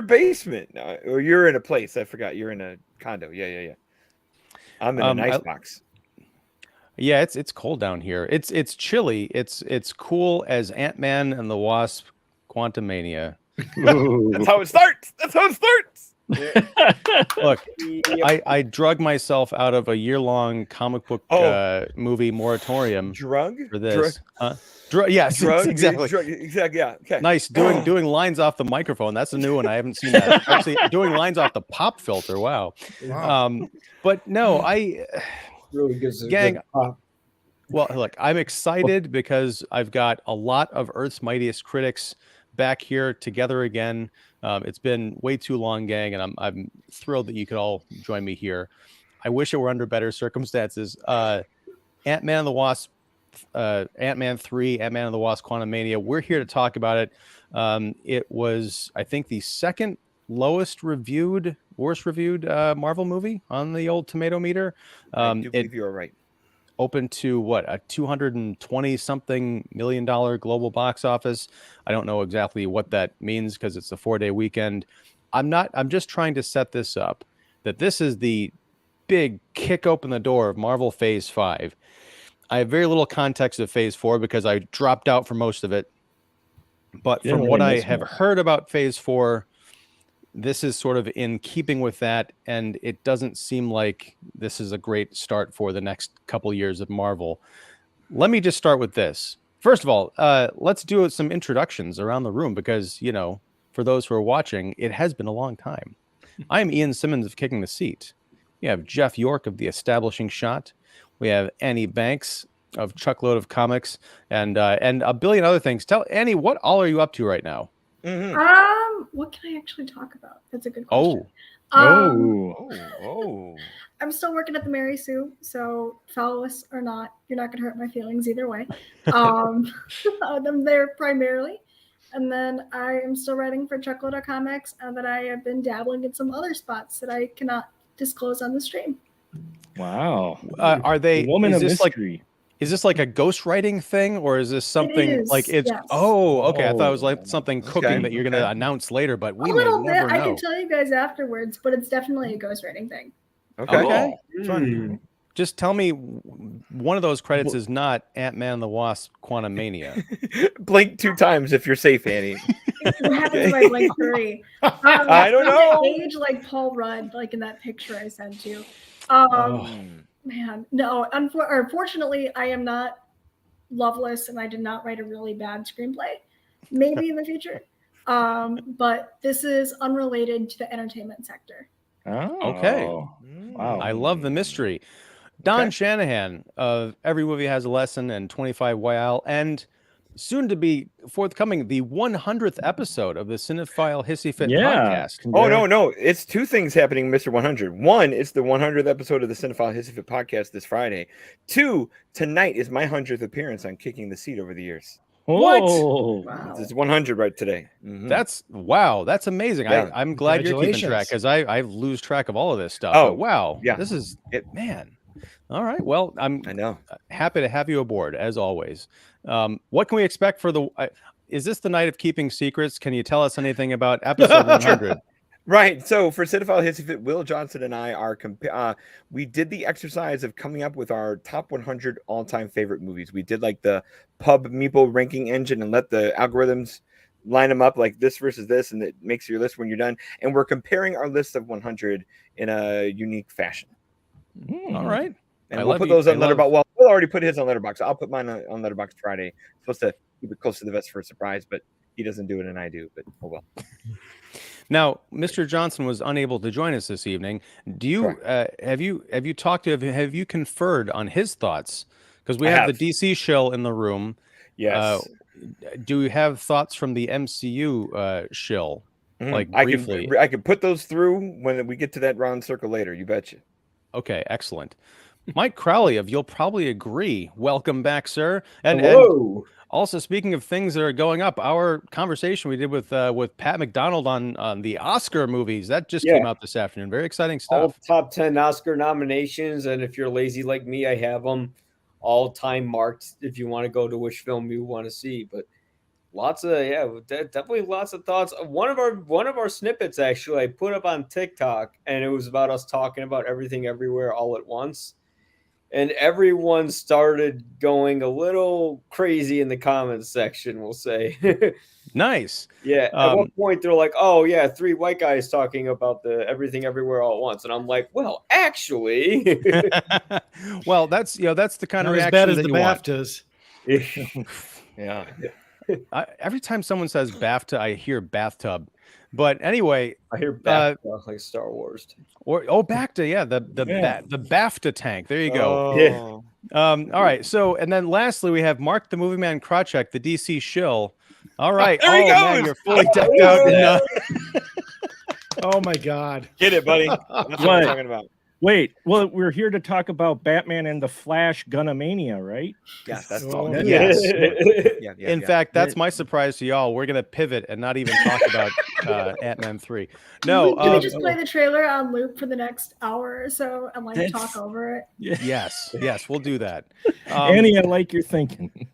basement? No, or you're in a place. I forgot. You're in a condo. Yeah. I'm in an ice box. Yeah, it's cold down here. It's chilly. It's cool as Ant-Man and the Wasp, Quantumania. That's how it starts. That's how it starts. Look, I drug myself out of a year-long comic book movie moratorium Drug for this. Yes, drug, exactly. Exactly. Yeah. Okay. Nice doing lines off the microphone. That's a new one. I haven't seen that. Actually, doing lines off the pop filter. Wow. But no, really gives a gang. good pop. Well, look, I'm excited because I've got a lot of Earth's Mightiest Critics back here together again. It's been way too long, gang, and I'm thrilled that you could all join me here. I wish it were under better circumstances. Ant-Man and the Wasp, Ant-Man 3, Ant-Man and the Wasp, Quantumania. We're here to talk about it. It was, I think, the second worst reviewed Marvel movie on the old tomato meter. I do believe you are right. Open to what, a $220-something million global box office. I don't know exactly what that means because it's a 4-day weekend. I'm just trying to set this up that this is the big kick open the door of Marvel Phase 5. I have very little context of Phase 4 because I dropped out for most of it. But from what I have heard about Phase 4, this is sort of in keeping with that, and it doesn't seem like this is a great start for the next couple years of Marvel. Let me just start with this. First of all, let's do some introductions around the room because, for those who are watching, it has been a long time. I'm Ian Simmons of Kicking the Seat. We have Jeff York of The Establishing Shot. We have Annie Banks of Chuckload of Comics and a billion other things. Tell Annie, what all are you up to right now? What can I actually talk about? That's a good question. I'm still working at the Mary Sue, so follow us or not, you're not going to hurt my feelings either way. I'm there primarily. And then I am still writing for Chuckload of Comics, and that I have been dabbling in some other spots that I cannot disclose on the stream. Wow. Are they woman of mystery? Is this like a ghostwriting thing, or is this something like it's? Yes. Oh, okay. I thought it was like something cooking that you're going to announce later, but we may never know. I can tell you guys afterwards, but it's definitely a ghostwriting thing. Okay. Just tell me one of those credits is not Ant-Man and the Wasp Quantumania. Blink 2 times if you're safe, Annie. What happens if I blink 3? I don't know. Age like Paul Rudd, like in that picture I sent you. Man, no. Unfortunately, I am not Loveless, and I did not write a really bad screenplay. Maybe in the future. But this is unrelated to the entertainment sector. Oh, okay. Wow. I love the mystery. Don Shanahan of Every Movie Has a Lesson and 25 YL, and soon to be forthcoming the 100th episode of the Cinephile Hissy Fit podcast. Oh, no. It's 2 things happening, Mr. 100. 1, it's the 100th episode of the Cinephile Hissy Fit podcast this Friday. 2, tonight is my 100th appearance on Kicking the Seat over the years. What? Wow. It's 100 right today. Mm-hmm. That's amazing. Yeah. I'm glad you're keeping track because I lose track of all of this stuff. Oh, but wow. Yeah. This is man. All right. Well, I know. Happy to have you aboard as always. What can we expect for the? Is this the night of keeping secrets? Can you tell us anything about episode 100? Right. So for Cinephile Hissy Fit, Will Johnson and I are we did the exercise of coming up with our top 100 all-time favorite movies. We did like the Pub Meeple ranking engine and let the algorithms line them up like this versus this, and it makes your list when you're done. And we're comparing our list of 100 in a unique fashion. All right. And we'll put those on Letterboxd. Well, Will already put his on Letterboxd. I'll put mine on Letterboxd Friday. Supposed to keep it close to the vest for a surprise, but he doesn't do it and I do. But oh well. Now, Mr. Johnson was unable to join us this evening. Do you have you talked to have you conferred on his thoughts? Because we have the DC shill in the room. Yes. Do you have thoughts from the MCU shill? Like briefly, I can put those through when we get to that round circle later. You betcha. Okay, excellent. Mike Crowley of You'll Probably Agree. Welcome back, sir. And also, speaking of things that are going up, our conversation we did with Pat McDonald on the Oscar movies, that just came out this afternoon. Very exciting stuff. All top 10 Oscar nominations, and if you're lazy like me, I have them all time marked if you want to go to which film you want to see. But Lots of definitely lots of thoughts. One of our snippets actually I put up on TikTok, and it was about us talking about everything everywhere all at once. And everyone started going a little crazy in the comments section, we'll say. Nice. Yeah. At one point they're like, "Oh yeah, 3 white guys talking about the everything everywhere all at once," and I'm like, "Well, actually." Well, that's that's the kind Not of as reaction bad as that the you want. BAFTAs. Yeah. Every time someone says BAFTA, I hear bathtub. But anyway, I hear back like Star Wars. or BAFTA, yeah, the BAFTA tank. There you go. Oh. All right. So, and then lastly, we have Mark the Movie Man Krawcheck, the DC shill. All right. There he man, goes. you're fully decked out. Oh my God. Get it, buddy. That's what I'm talking about. Wait, well, we're here to talk about Batman and the Flash Gunamania, right? Yeah, that's Oh, all. yes. Yeah, In fact, that's my surprise to y'all. We're gonna pivot and not even talk about Ant-Man 3. No, Can we just play the trailer on loop for the next hour or so and like That's- talk over it? yes, we'll do that. Annie, I like your thinking.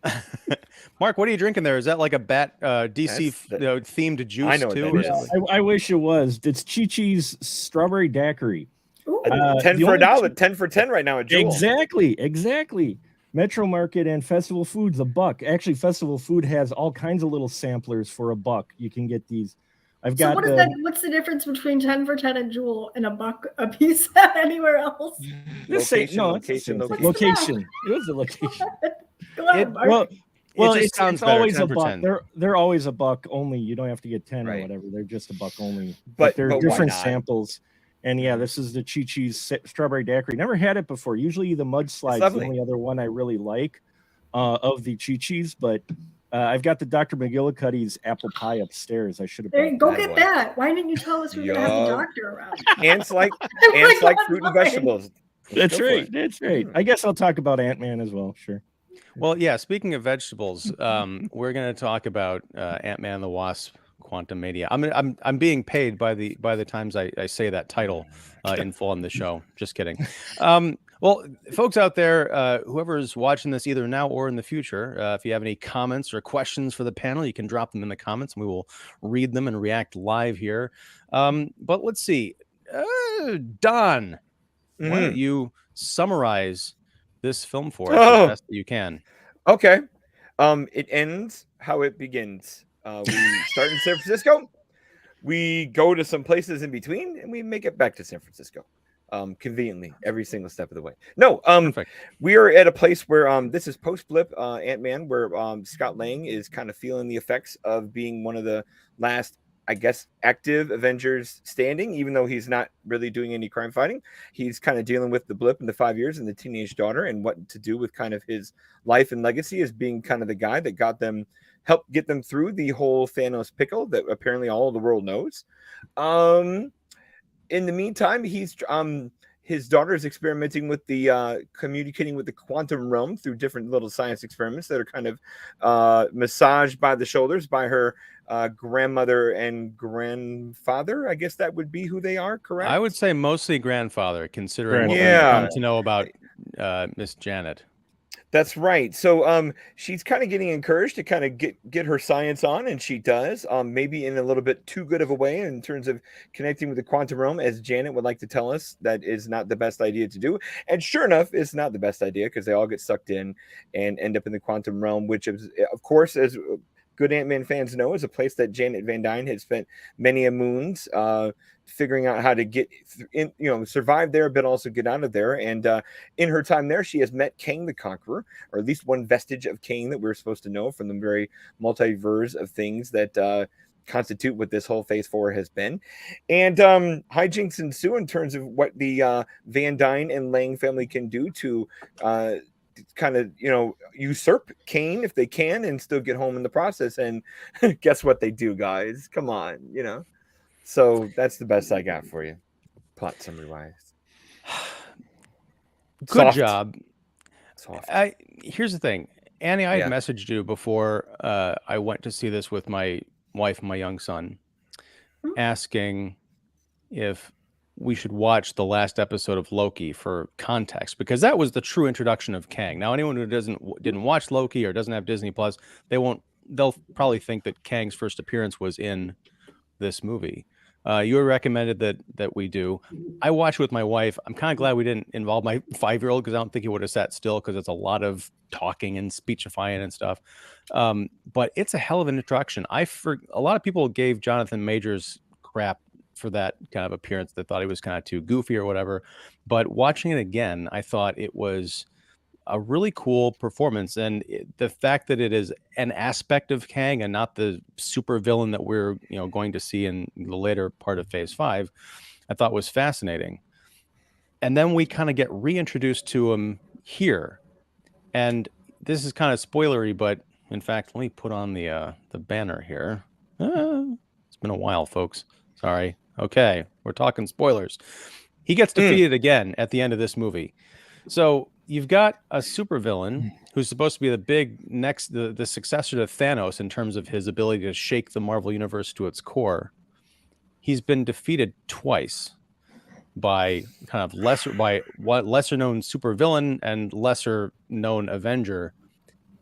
Mark, what are you drinking there? Is that like a DC themed juice I know what too? that Or is. something? I wish it was. It's Chi-Chi's Strawberry Daiquiri. Ooh. 10 the for only $1, 10 for 10 right now at Jewel. Exactly. Metro Market and Festival Foods $1. Actually, Festival Food has all kinds of little samplers for $1. You can get these. I've So got what is that? What's the difference between 10 for 10 and Jewel and $1 a piece anywhere else? Location. Location. It was a location. Go on, Mark. Well, just it's sounds better, always 10 a for buck. 10. They're always $1 only. You don't have to get 10 or Right. whatever. They're just $1 only. But they're why different not? samples. And yeah, this is the Chi-Chi's Strawberry Daiquiri. Never had it before. Usually the Mudslide's the lovely. only other one I really like of the Chi-Chi's, but I've got the Dr. McGillicuddy's apple pie upstairs. I should have. There, go that get one. that. Why didn't you tell us we were gonna have the Yup. doctor around? Ants like forgot fruit and mine. vegetables. That's Go for right. it. That's right. I guess I'll talk about Ant-Man as well. Sure. Well, yeah. Speaking of vegetables, we're going to talk about Ant-Man and the Wasp: QUANTUMANIA. I'm being paid by the times I say that title in full on the show. Just kidding. Well, folks out there, whoever's watching this either now or in the future, if you have any comments or questions for the panel, you can drop them in the comments, and we will read them and react live here. But let's see, Don, why don't you summarize this film for us as best that you can? Okay. It ends how it begins. We start in San Francisco. We go to some places in between, and we make it back to San Francisco. Conveniently, every single step of the way. No, Perfect. we are at a place where this is post-blip Ant-Man, where Scott Lang is kind of feeling the effects of being one of the last, I guess, active Avengers standing, even though he's not really doing any crime fighting. He's kind of dealing with the blip in the 5 years and the teenage daughter and what to do with kind of his life and legacy as being kind of the guy that helped get them through the whole Thanos pickle that apparently all the world knows. In the meantime, he's his daughter is experimenting with the communicating with the quantum realm through different little science experiments that are kind of massaged by the shoulders by her grandmother and grandfather. I guess that would be who they are, correct? I would say mostly grandfather, considering what Yeah. we've come to know about Miss Janet. That's right. So she's kind of getting encouraged to kind of get her science on, and she does, maybe in a little bit too good of a way in terms of connecting with the quantum realm, as Janet would like to tell us that is not the best idea to do. And sure enough, it's not the best idea because they all get sucked in and end up in the quantum realm, which is, of course, as good Ant-Man fans know, is a place that Janet Van Dyne had spent many a moons figuring out how to get in, survive there, but also get out of there. And in her time there, she has met Kang the Conqueror, or at least one vestige of Kang that we're supposed to know from the very multiverse of things that constitute what this whole Phase 4 has been. And hijinks ensue in terms of what the Van Dyne and Lang family can do to kind of usurp Kane if they can and still get home in the process. And guess what they do, guys? Come on, so that's the best I got for you, plot summary wise. Good job. Soft. Here's the thing, Annie, I had Yeah. messaged you before I went to see this with my wife and my young son, asking if we should watch the last episode of Loki for context, because that was the true introduction of Kang. Now, anyone who didn't watch Loki or doesn't have Disney Plus, they won't they'll probably think that Kang's first appearance was in this movie. You were recommended that we do. I watched with my wife. I'm kind of glad we didn't involve my 5-year-old because I don't think he would have sat still because it's a lot of talking and speechifying and stuff. But it's a hell of an introduction. A lot of people gave Jonathan Majors crap for that kind of appearance. They thought he was kind of too goofy or whatever. But watching it again, I thought it was a really cool performance, and the fact that it is an aspect of Kang and not the super villain that we're going to see in the later part of Phase 5, I thought was fascinating. And then we kind of get reintroduced to him here, and this is kind of spoilery, but in fact, let me put on the banner here. It's been a while, folks. Sorry. Okay, we're talking spoilers. He gets defeated again at the end of this movie. So you've got a supervillain who's supposed to be the successor to Thanos in terms of his ability to shake the Marvel Universe to its core. He's been defeated twice by lesser known supervillain and lesser known Avenger.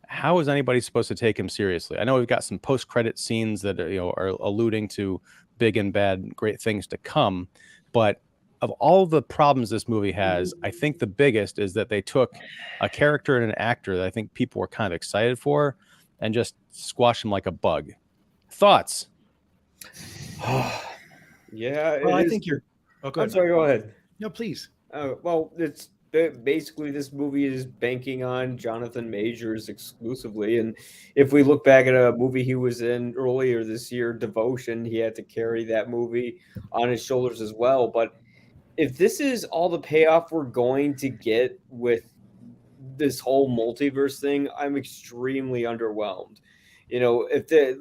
How is anybody supposed to take him seriously? I know we've got some post-credit scenes that are alluding to big and bad, great things to come, but of all the problems this movie has, I think the biggest is that they took a character and an actor that I think people were kind of excited for and just squashed him like a bug. Thoughts? Yeah. Well, I think you're. Oh, go I'm ahead. sorry, go ahead. No, please. Well, it's basically this movie is banking on Jonathan Majors exclusively. And if we look back at a movie he was in earlier this year, Devotion, he had to carry that movie on his shoulders as well. But if this is all the payoff we're going to get with this whole multiverse thing, I'm extremely underwhelmed. If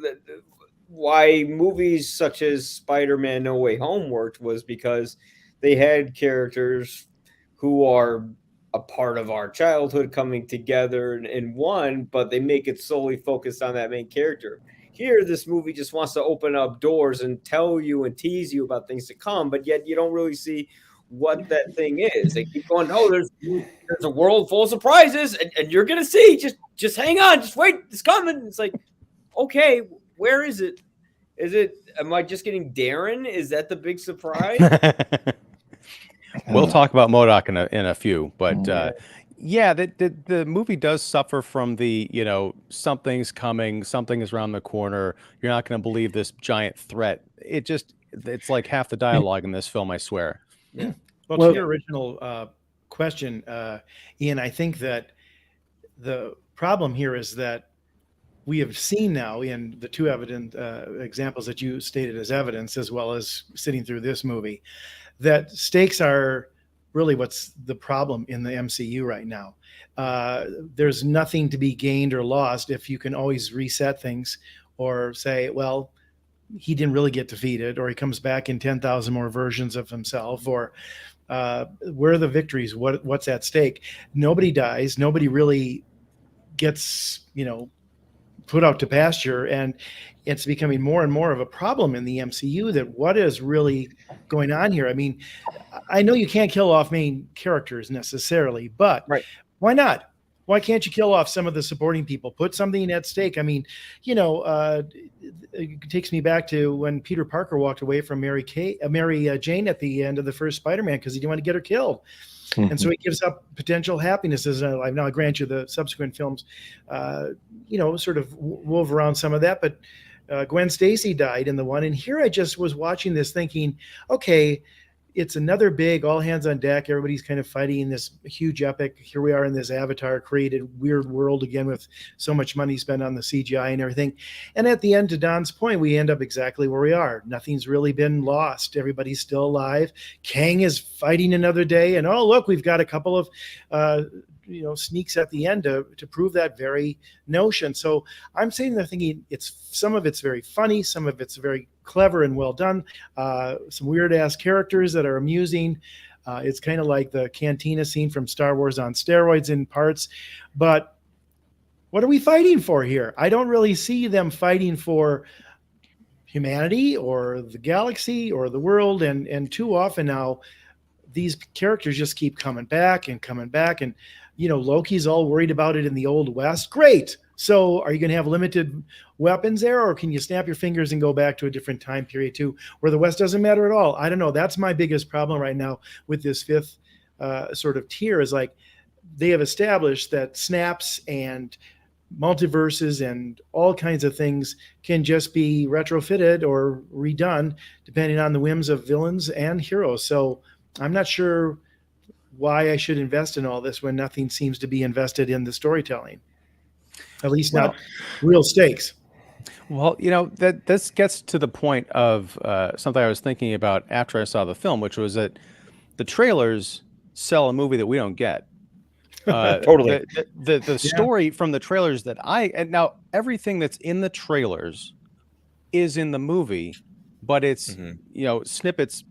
why movies such as Spider-Man No Way Home worked was because they had characters who are a part of our childhood coming together in one, but they make it solely focused on that main character. Here, this movie just wants to open up doors and tell you and tease you about things to come, but yet you don't really see what that thing is. They keep going, oh, there's a world full of surprises, and you're gonna see. Just hang on, just wait, it's coming. It's like, okay, where is it? Am I just getting Darren? Is that the big surprise? We'll talk about MODOK in a few, but yeah, the movie does suffer from the, something's coming, something is around the corner. You're not going to believe this giant threat. It's like half the dialogue in this film, I swear. Yeah. Well, to your original question, Ian, I think that the problem here is that we have seen now in the two evident examples that you stated as evidence, as well as sitting through this movie, that stakes are really what's the problem in the MCU right now. There's nothing to be gained or lost if you can always reset things or say, well, he didn't really get defeated, or he comes back in 10,000 more versions of himself, or where are the victories? What's at stake? Nobody dies. Nobody really gets, put out to pasture, and it's becoming more and more of a problem in the MCU that what is really going on here. I mean, I know you can't kill off main characters necessarily, but right. Why not? Why can't you kill off some of the supporting people? Put something at stake. I mean, it takes me back to when Peter Parker walked away from Mary Jane at the end of the first Spider-Man because he didn't want to get her killed. Mm-hmm. And so he gives up potential happinesses. I now grant you the subsequent films, sort of wove around some of that. But Gwen Stacy died in the one. And here I just was watching this thinking, okay, it's another big all hands on deck. Everybody's kind of fighting in this huge epic. Here we are in this Avatar created weird world again with so much money spent on the CGI and everything. And at the end, to Don's point, we end up exactly where we are. Nothing's really been lost. Everybody's still alive. Kang is fighting another day. And oh, look, we've got a couple of sneaks at the end to prove that very notion. So I'm sitting there thinking some of it's very funny, some of it's very clever and well done, some weird ass characters that are amusing. It's kind of like the cantina scene from Star Wars on steroids in parts. But what are we fighting for here? I don't really see them fighting for humanity or the galaxy or the world. And too often now, these characters just keep coming back. And Loki's all worried about it in the Old West. Great. So are you going to have limited weapons there, or can you snap your fingers and go back to a different time period too, where the West doesn't matter at all? I don't know. That's my biggest problem right now with this fifth sort of tier, is like they have established that snaps and multiverses and all kinds of things can just be retrofitted or redone depending on the whims of villains and heroes. So I'm not sure why I should invest in all this when nothing seems to be invested in the storytelling, at least not real stakes. Well, that this gets to the point of something I was thinking about after I saw the film, which was that the trailers sell a movie that we don't get. Totally. The story from the trailers and now everything that's in the trailers is in the movie, but it's snippets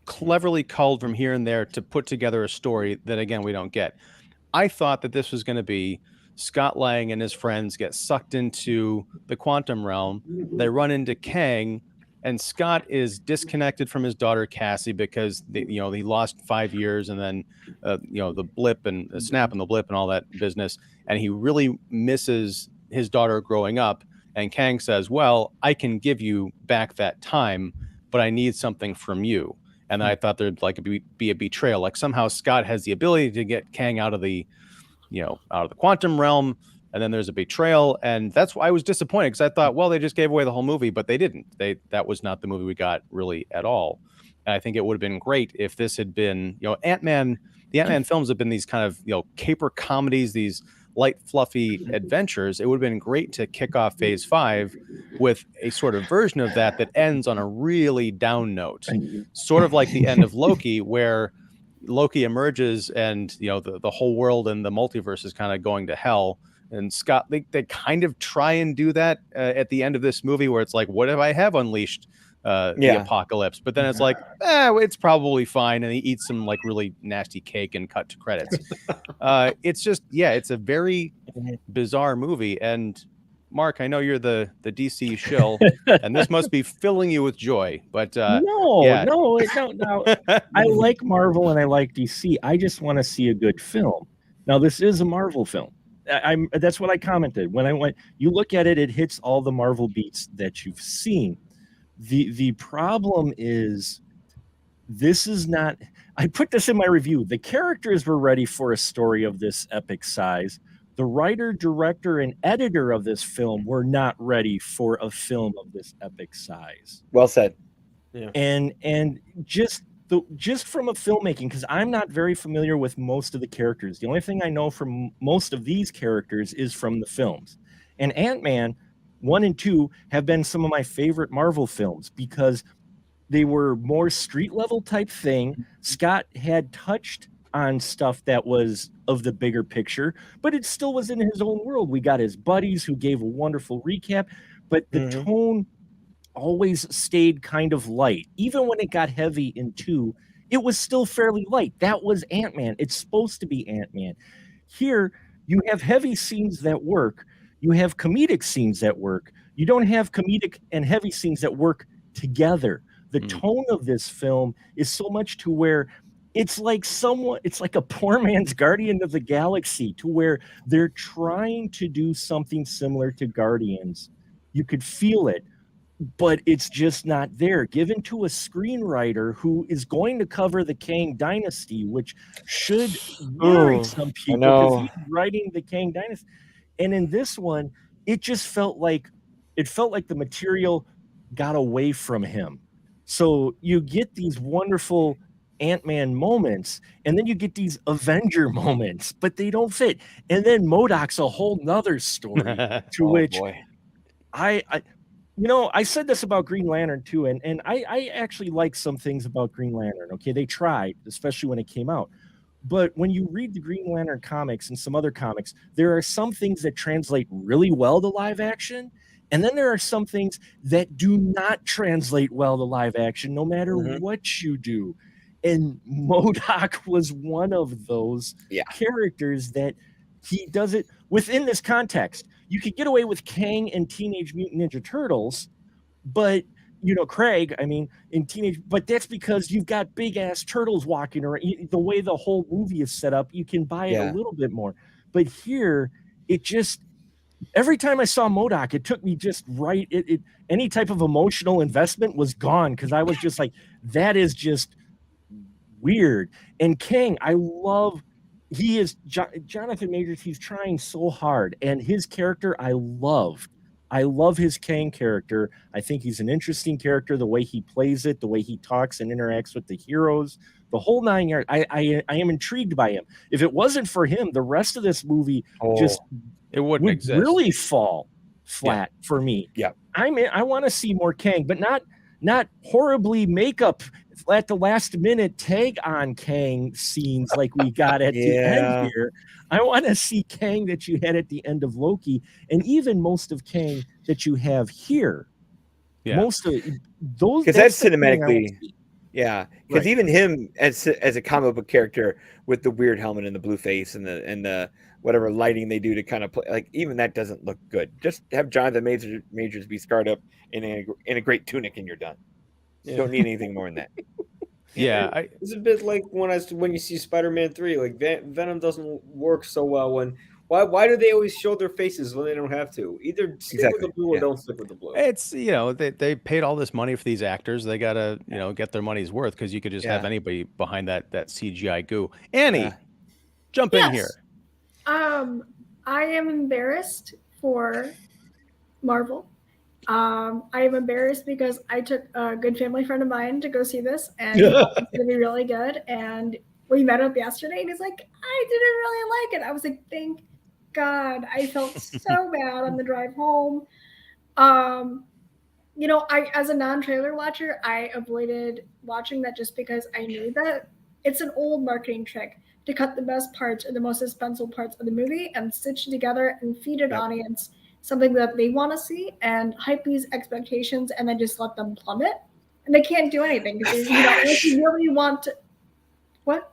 cleverly culled from here and there to put together a story that, again, we don't get. I thought that this was going to be Scott Lang and his friends get sucked into the quantum realm. They run into Kang, and Scott is disconnected from his daughter Cassie because he lost 5 years, and then the blip and the snap and the blip and all that business, and he really misses his daughter growing up. And Kang says, "Well, I can give you back that time, but I need something from you." And I thought there'd be a betrayal, like somehow Scott has the ability to get Kang out of the quantum realm, and then there's a betrayal. And that's why I was disappointed, because I thought, well, they just gave away the whole movie, but they didn't. That was not the movie we got really at all. And I think it would have been great if this had been, Ant-Man. The Ant-Man films have been these kind of caper comedies, these light, fluffy adventures. It would have been great to kick off Phase 5 with a sort of version of that ends on a really down note, sort of like the end of Loki, where Loki emerges and the whole world and the multiverse is kind of going to hell. And Scott, they kind of try and do that at the end of this movie, where it's like, what if I have unleashed the apocalypse? But then it's like, it's probably fine, and he eats some really nasty cake and cut to credits. It's just, it's a very bizarre movie. And Mark, I know you're the DC shill, and this must be filling you with joy. But no. I like Marvel and I like DC. I just want to see a good film. Now, this is a Marvel film. That's what I commented when I went. You look at it; it hits all the Marvel beats that you've seen. The problem is, this is not. I put this in my review. The characters were ready for a story of this epic size. The writer, director, and editor of this film were not ready for a film of this epic size. Well said. Yeah. And just from a filmmaking, because I'm not very familiar with most of the characters. The only thing I know from most of these characters is from the films. And Ant-Man 1 and 2 have been some of my favorite Marvel films because they were more street level type thing. Scott had touched on stuff that was of the bigger picture, but it still was in his own world. We got his buddies who gave a wonderful recap, but the tone always stayed kind of light. Even when it got heavy in 2, it was still fairly light. That was Ant-Man. It's supposed to be Ant-Man. Here, you have heavy scenes that work. You have comedic scenes that work. You don't have comedic and heavy scenes that work together. The tone of this film is so much to where it's like a poor man's Guardian of the Galaxy, to where they're trying to do something similar to Guardians. You could feel it, but it's just not there. Given to a screenwriter who is going to cover the Kang Dynasty, which should worry some people because he's writing the Kang Dynasty. And in this one, it just felt like the material got away from him. So you get these wonderful Ant-Man moments, and then you get these Avenger moments, but they don't fit. And then MODOK's a whole nother story I said this about Green Lantern too, and I actually like some things about Green Lantern. Okay, they tried, especially when it came out. But when you read the Green Lantern comics and some other comics, there are some things that translate really well to live action, and then there are some things that do not translate well to live action, no matter what you do. And MODOK was one of those characters that he does it within this context. You could get away with Kang and Teenage Mutant Ninja Turtles, but Craig, I mean, in Teenage, but that's because you've got big ass turtles walking around. The way the whole movie is set up, you can buy it a little bit more. But here, it just, every time I saw MODOK, it took me just right. Any type of emotional investment was gone because I was just like, that is just weird. And Kang, I love, he is Jonathan Majors. He's trying so hard, and his character I love his Kang character. I think he's an interesting character, the way he plays it, the way he talks and interacts with the heroes, the whole 9 yards. I am intrigued by him. If it wasn't for him, the rest of this movie it wouldn't exist. Really fall flat for me. Yeah. I want to see more Kang, but not horribly makeup at the last minute tag on Kang scenes like we got at the end here. I want to see Kang that you had at the end of Loki, and even most of Kang that you have here. Yeah. Most of those, because that's cinematically, because even him as a comic book character with the weird helmet and the blue face and the whatever lighting they do to kind of play, like, even that doesn't look good. Just have Jonathan Majors be scarred up in a great tunic and you're done. You don't need anything more than that. It's a bit like when you see Spider-Man 3, like Venom doesn't work so well when. Why do they always show their faces when they don't have to? Either stick with the blue or don't stick with the blue. It's, they paid all this money for these actors. They gotta get their money's worth, because you could just have anybody behind that CGI goo. Annie, jump in here. I am embarrassed for Marvel. I am embarrassed because I took a good family friend of mine to go see this, and it's going to be really good. And we met up yesterday, and he's like, I didn't really like it. I was like, thank God. I felt so bad on the drive home. I, as a non-trailer watcher, I avoided watching that just because I knew that it's an old marketing trick to cut the best parts or the most suspenseful parts of the movie and stitch it together and feed an audience something that they want to see and hype these expectations and then just let them plummet. And they can't do anything because you really want to. What?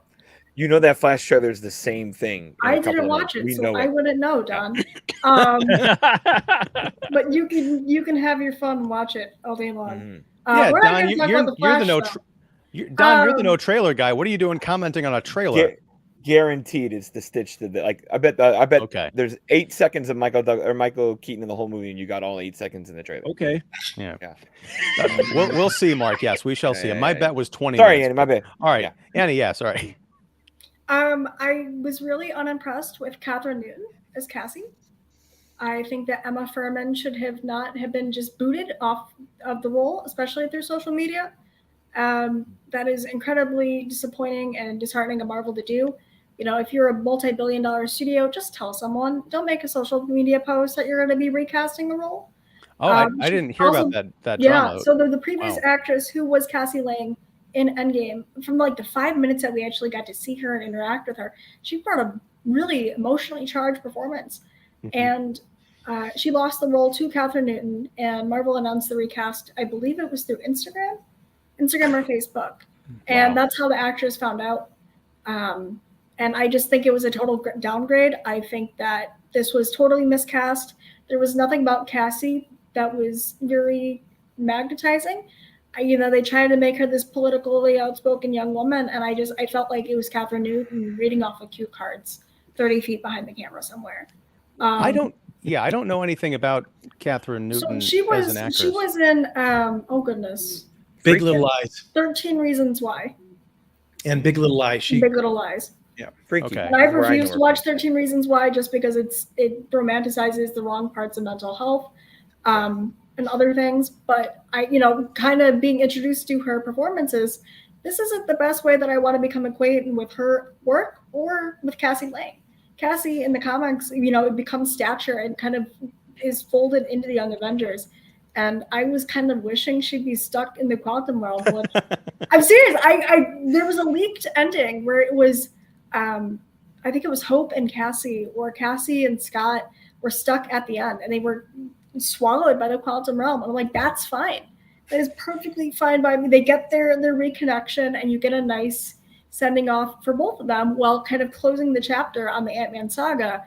That Flash trailer is the same thing. I didn't watch it, so I wouldn't know, Don. But you can have your fun and watch it all day long. Don, you're the no trailer guy. What are you doing commenting on a trailer? Guaranteed it's the stitch to the, like, I bet there's 8 seconds of Michael Keaton in the whole movie, and you got all 8 seconds in the trailer. Okay. Yeah. We'll see, Mark. Yes, we shall see. My bet was 20 Sorry, minutes. Annie, my bad. All right. Annie, sorry. I was really unimpressed with Catherine Newton as Cassie. I think that Emma Furman should not have been just booted off of the role, especially through social media. That is incredibly disappointing and disheartening of Marvel to do. If you're a multi-billion-dollar studio, just tell someone. Don't make a social media post that you're going to be recasting the role. Oh, I didn't hear about that drama. So the previous actress who was Cassie Lang in Endgame, from like the 5 minutes that we actually got to see her and interact with her, she brought a really emotionally charged performance. And she lost the role to Catherine Newton, and Marvel announced the recast. I believe it was through Instagram or Facebook. And that's how the actress found out. And I just think it was a total downgrade. I think that this was totally miscast. There was nothing about Cassie that was very magnetizing. They tried to make her this politically outspoken young woman, and I felt like it was Catherine Newton reading off of cue cards 30 feet behind the camera somewhere. I don't know anything about Catherine Newton as an actress. She was in, oh goodness. Big Little Lies. 13 Reasons Why. And Big Little Lies. Big Little Lies. Yeah, freaky. Okay. And I've refused to watch 13 Reasons Why just because it romanticizes the wrong parts of mental health and other things. But I, kind of being introduced to her performances, this isn't the best way that I want to become acquainted with her work or with Cassie Lang. Cassie in the comics, it becomes stature and kind of is folded into the Young Avengers. And I was kind of wishing she'd be stuck in the quantum realm. I'm serious. There was a leaked ending where it was, I think it was Hope and Cassie, or Cassie and Scott were stuck at the end, and they were swallowed by the quantum realm. And I'm like, that's fine. That is perfectly fine by me. They get their reconnection, and you get a nice sending off for both of them while kind of closing the chapter on the Ant-Man saga.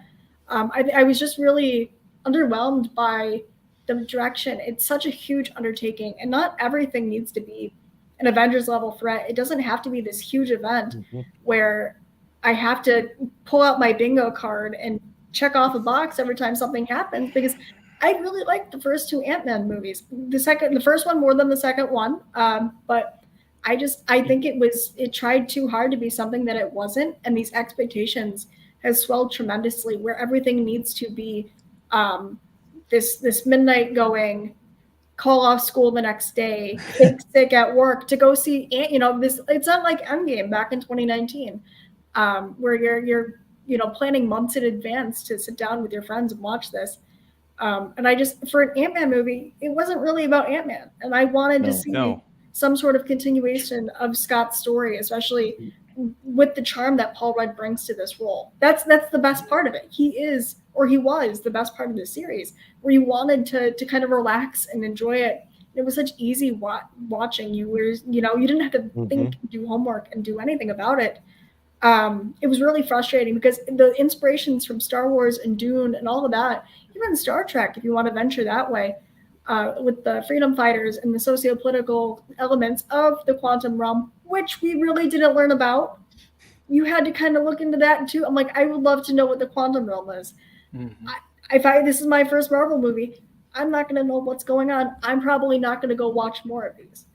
I was just really underwhelmed by the direction. It's such a huge undertaking, and not everything needs to be an Avengers level threat. It doesn't have to be this huge event where I have to pull out my bingo card and check off a box every time something happens, because I really liked the first two Ant-Man movies. The first one more than the second one, but I think it tried too hard to be something that it wasn't, and these expectations has swelled tremendously, where everything needs to be this midnight going, call off school the next day, fake sick at work to go see this. It's not like Endgame back in 2019, where you're planning months in advance to sit down with your friends and watch this. And for an Ant-Man movie, it wasn't really about Ant-Man, and I wanted to see some sort of continuation of Scott's story, especially with the charm that Paul Rudd brings to this role. That's the best part of it. He was the best part of the series, where you wanted to kind of relax and enjoy it. It was such easy watching. You didn't have to think, do homework, and do anything about it. It was really frustrating because the inspirations from Star Wars and Dune and all of that, even Star Trek, if you want to venture that way, with the freedom fighters and the socio-political elements of the quantum realm, which we really didn't learn about. You had to kind of look into that too. I'm like, I would love to know what the quantum realm is. This is my first Marvel movie, I'm not going to know what's going on. I'm probably not going to go watch more of these.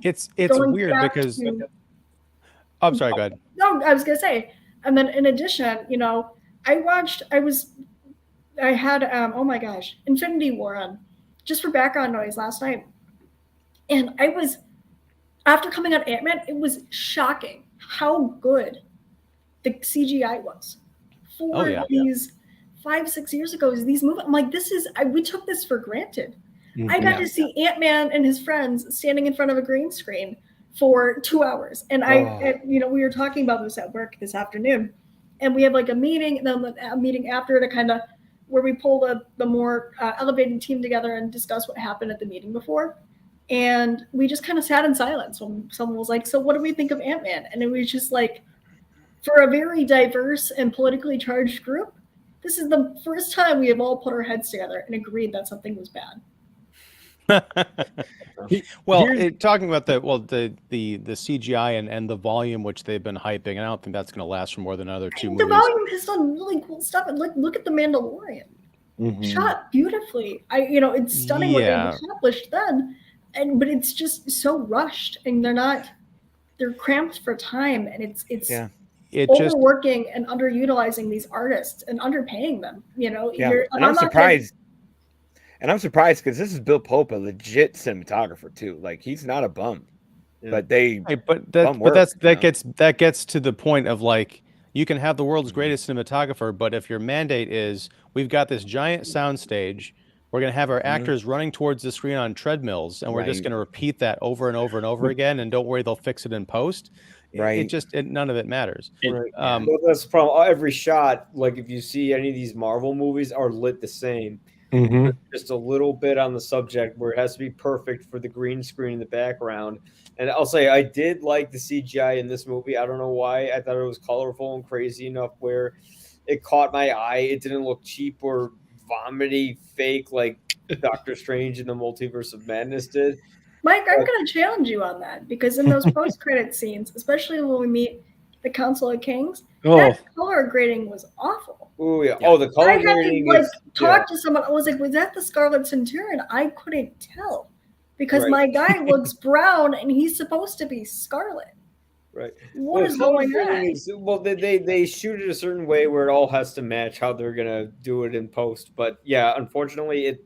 It's weird because I'm sorry, go ahead. No, I was going to say, and then in addition, I had oh my gosh, Infinity War on just for background noise last night. And after coming out Ant-Man, it was shocking how good the CGI was for these 5-6 years ago. These movies, I'm like, we took this for granted. I got to see Ant-Man and his friends standing in front of a green screen for 2 hours. And we were talking about this at work this afternoon, and we have like a meeting, and then a meeting after to kind of where we pull the more elevated team together and discuss what happened at the meeting before. And we just kind of sat in silence when someone was like, so what do we think of Ant-Man? And it was just like, for a very diverse and politically charged group, this is the first time we have all put our heads together and agreed that something was bad. Well, talking about the CGI and the volume which they've been hyping, and I don't think that's going to last for more than another 2 movies. The volume has done really cool stuff, and look at The Mandalorian, shot beautifully. It's stunning what they've accomplished then, but it's just so rushed, and they're cramped for time, and it's overworking and underutilizing these artists and underpaying them. And I'm surprised. And I'm surprised because this is Bill Pope, a legit cinematographer too. Like, he's not a bum, but that gets to the point of, like, you can have the world's greatest cinematographer, but if your mandate is we've got this giant soundstage, we're going to have our actors running towards the screen on treadmills, and we're just going to repeat that over and over and over again, and don't worry, they'll fix it in post. None of it matters. Well, that's the problem. Every shot, like if you see any of these Marvel movies, are lit the same. Just a little bit on the subject where it has to be perfect for the green screen in the background. And I'll say I did like the CGI in this movie. I don't know why. I thought it was colorful and crazy enough where it caught my eye. It didn't look cheap or vomity fake like Doctor Strange in the Multiverse of Madness did. Mike, I'm going to challenge you on that, because in those post-credit scenes, especially when we meet the Council of Kings, that color grading was awful. Oh yeah. Oh, the color grading. I had to talk to someone. I was like, "Was that the Scarlet Centurion?" I couldn't tell because my guy looks brown and he's supposed to be scarlet. Right. What is going on? They shoot it a certain way where it all has to match how they're gonna do it in post. But yeah, unfortunately,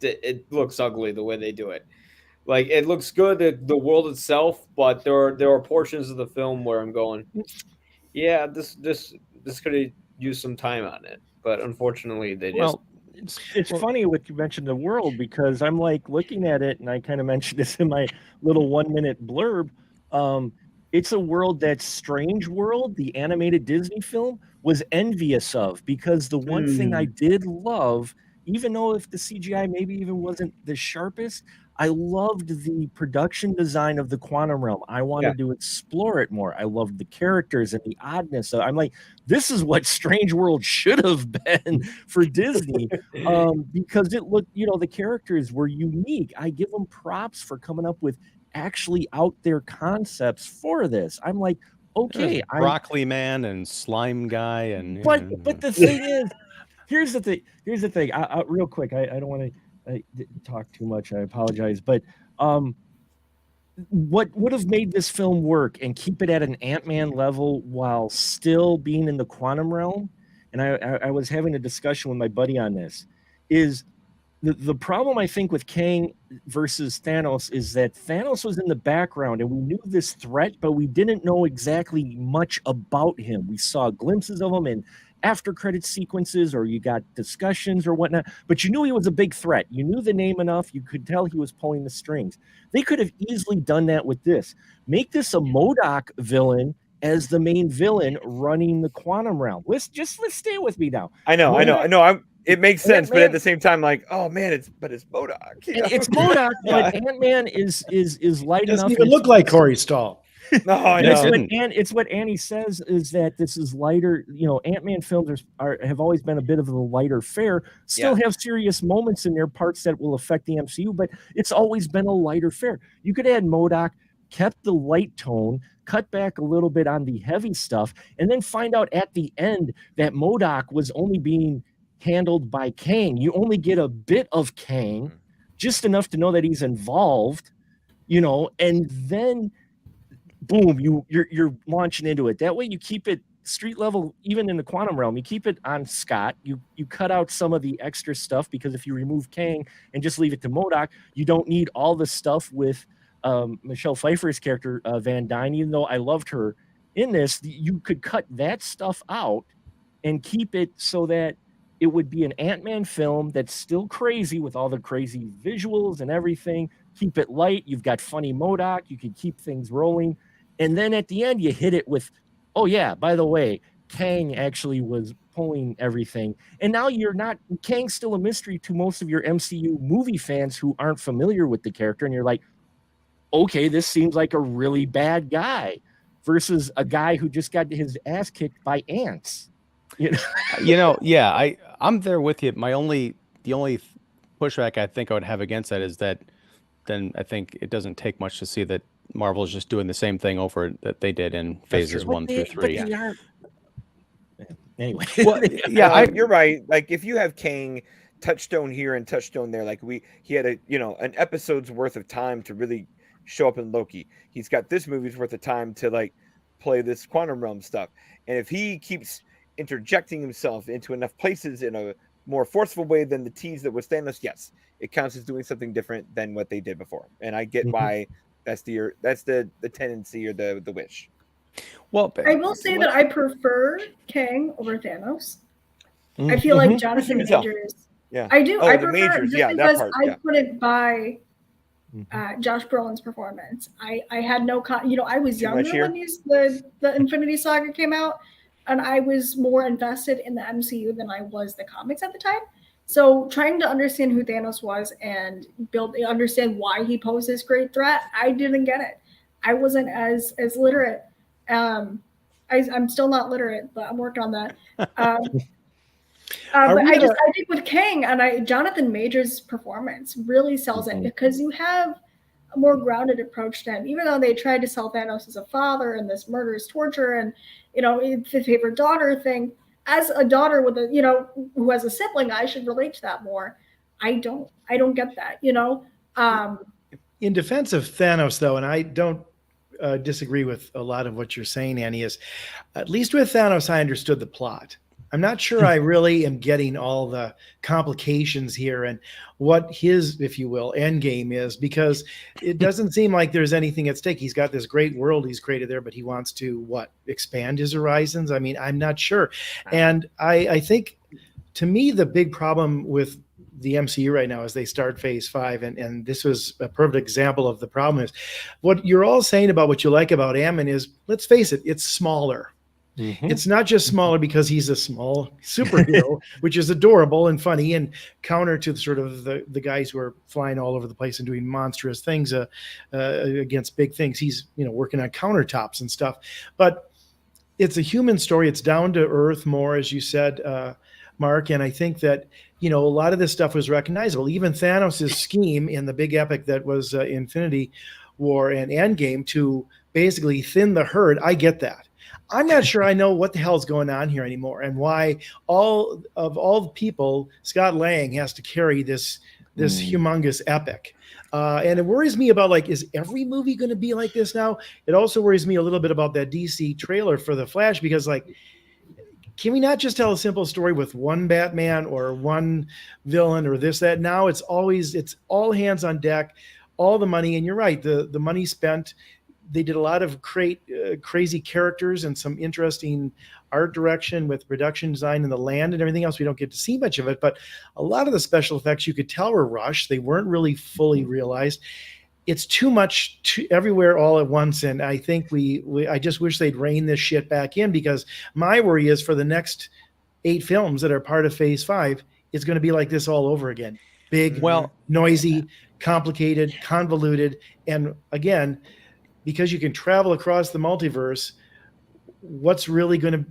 it looks ugly the way they do it. Like, it looks good, the world itself, but there are portions of the film where I'm going, yeah, this could have used some time on it, but unfortunately they just. Well, it's funny what you mentioned the world, because I'm like looking at it, and I kind of mentioned this in my little 1-minute blurb. It's a world that Strange World, the animated Disney film, was envious of, because the one thing I did love, even though if the CGI maybe even wasn't the sharpest, I loved the production design of the quantum realm. I wanted to explore it more. I loved the characters and the oddness. So I'm like, this is what Strange World should have been for Disney, because it looked, the characters were unique. I give them props for coming up with actually out there concepts for this. I'm like, okay, Broccoli Man and Slime Guy, and but the thing is, here's the thing. I real quick, I don't want to talk too much. I apologize, but what would have made this film work and keep it at an Ant-Man level while still being in the quantum realm? And I was having a discussion with my buddy on this. Is the problem, I think, with Kang versus Thanos is that Thanos was in the background and we knew this threat, but we didn't know exactly much about him. We saw glimpses of him in after credit sequences, or you got discussions or whatnot, but you knew he was a big threat. You knew the name enough. You could tell he was pulling the strings. They could have easily done that with this. Make this a MODOK villain as the main villain running the quantum realm. Let's stay with me now. I know. It makes sense, but at the same time, like, oh man, it's MODOK. It's MODOK, but Ant-Man is light enough. Doesn't even look like Corey Stoll. No, I know. It's what Annie says, is that this is lighter. Ant-Man films have always been a bit of a lighter fare. Still have serious moments in their parts that will affect the MCU, but it's always been a lighter fare. You could add MODOK, kept the light tone, cut back a little bit on the heavy stuff, and then find out at the end that MODOK was only being handled by Kang. You only get a bit of Kang, just enough to know that he's involved, and then boom, you're launching into it. That way you keep it street level, even in the quantum realm. You keep it on Scott. You cut out some of the extra stuff, because if you remove Kang and just leave it to MODOK, you don't need all the stuff with Michelle Pfeiffer's character, Van Dyne. Even though I loved her in this, you could cut that stuff out and keep it so that it would be an Ant-Man film that's still crazy with all the crazy visuals and everything. Keep it light. You've got funny MODOK. You can keep things rolling. And then at the end, you hit it with, oh yeah, by the way, Kang actually was pulling everything. And now Kang's still a mystery to most of your MCU movie fans who aren't familiar with the character. And you're like, okay, this seems like a really bad guy versus a guy who just got his ass kicked by ants. I'm there with you. The only pushback I think I would have against that is that then I think it doesn't take much to see that Marvel is just doing the same thing over that they did in phases 1 through 3. Anyway, you're right. Like, if you have Kang, touchstone here and touchstone there, like he had an episode's worth of time to really show up in Loki. He's got this movie's worth of time to like play this quantum realm stuff, and if he keeps interjecting himself into enough places in a more forceful way than the tease that was Thanos, yes, it counts as doing something different than what they did before. And I get why that's the tendency or the wish. Well, I will say that I prefer Kang over Thanos. I feel like Jonathan Majors. Yeah, I do. Oh, I the prefer Majors. just Yeah, because that part. I couldn't buy Josh Brolin's performance. I had no I was younger when the Infinity Saga came out, and I was more invested in the MCU than I was the comics at the time. So trying to understand who Thanos was and understand why he posed this great threat, I didn't get it. I wasn't as literate. I'm still not literate, but I'm working on that. But I think with Kang and Jonathan Majors' performance really sells it, because you have a more grounded approach to him. Even though they tried to sell Thanos as a father and this murderous torture and the favorite daughter thing, as a daughter with who has a sibling, I should relate to that more. I don't get that. In defense of Thanos, though, and I don't disagree with a lot of what you're saying, Annie, is at least with Thanos, I understood the plot. I'm not sure I really am getting all the complications here and what his, if you will, end game is, because it doesn't seem like there's anything at stake. He's got this great world he's created there, but he wants to expand his horizons. I mean, I'm not sure. And I think, to me, the big problem with the MCU right now as they start phase 5, and this was a perfect example of the problem, is what you're all saying about what you like about Ant-Man is, let's face it, it's smaller. It's not just smaller because he's a small superhero, which is adorable and funny and counter to sort of the guys who are flying all over the place and doing monstrous things against big things. He's, working on countertops and stuff. But it's a human story. It's down to earth more, as you said, Mark. And I think that, a lot of this stuff was recognizable. Even Thanos' scheme in the big epic that was Infinity War and Endgame to basically thin the herd. I get that. I'm not sure I know what the hell's going on here anymore and why all the people, Scott Lang has to carry this humongous epic. And it worries me about, is every movie going to be like this now? It also worries me a little bit about that DC trailer for The Flash because, can we not just tell a simple story with one Batman or one villain or this, that? Now it's all hands on deck, all the money. And you're right, the money spent. They did a lot of crazy characters and some interesting art direction with production design and the land and everything else. We don't get to see much of it, but a lot of the special effects you could tell were rushed. They weren't really fully realized. It's too much everywhere all at once. And I think I just wish they'd rein this shit back in because my worry is for the next 8 films that are part of Phase 5, it's going to be like this all over again. Big, noisy, complicated, convoluted. And again, because you can travel across the multiverse, what's really going to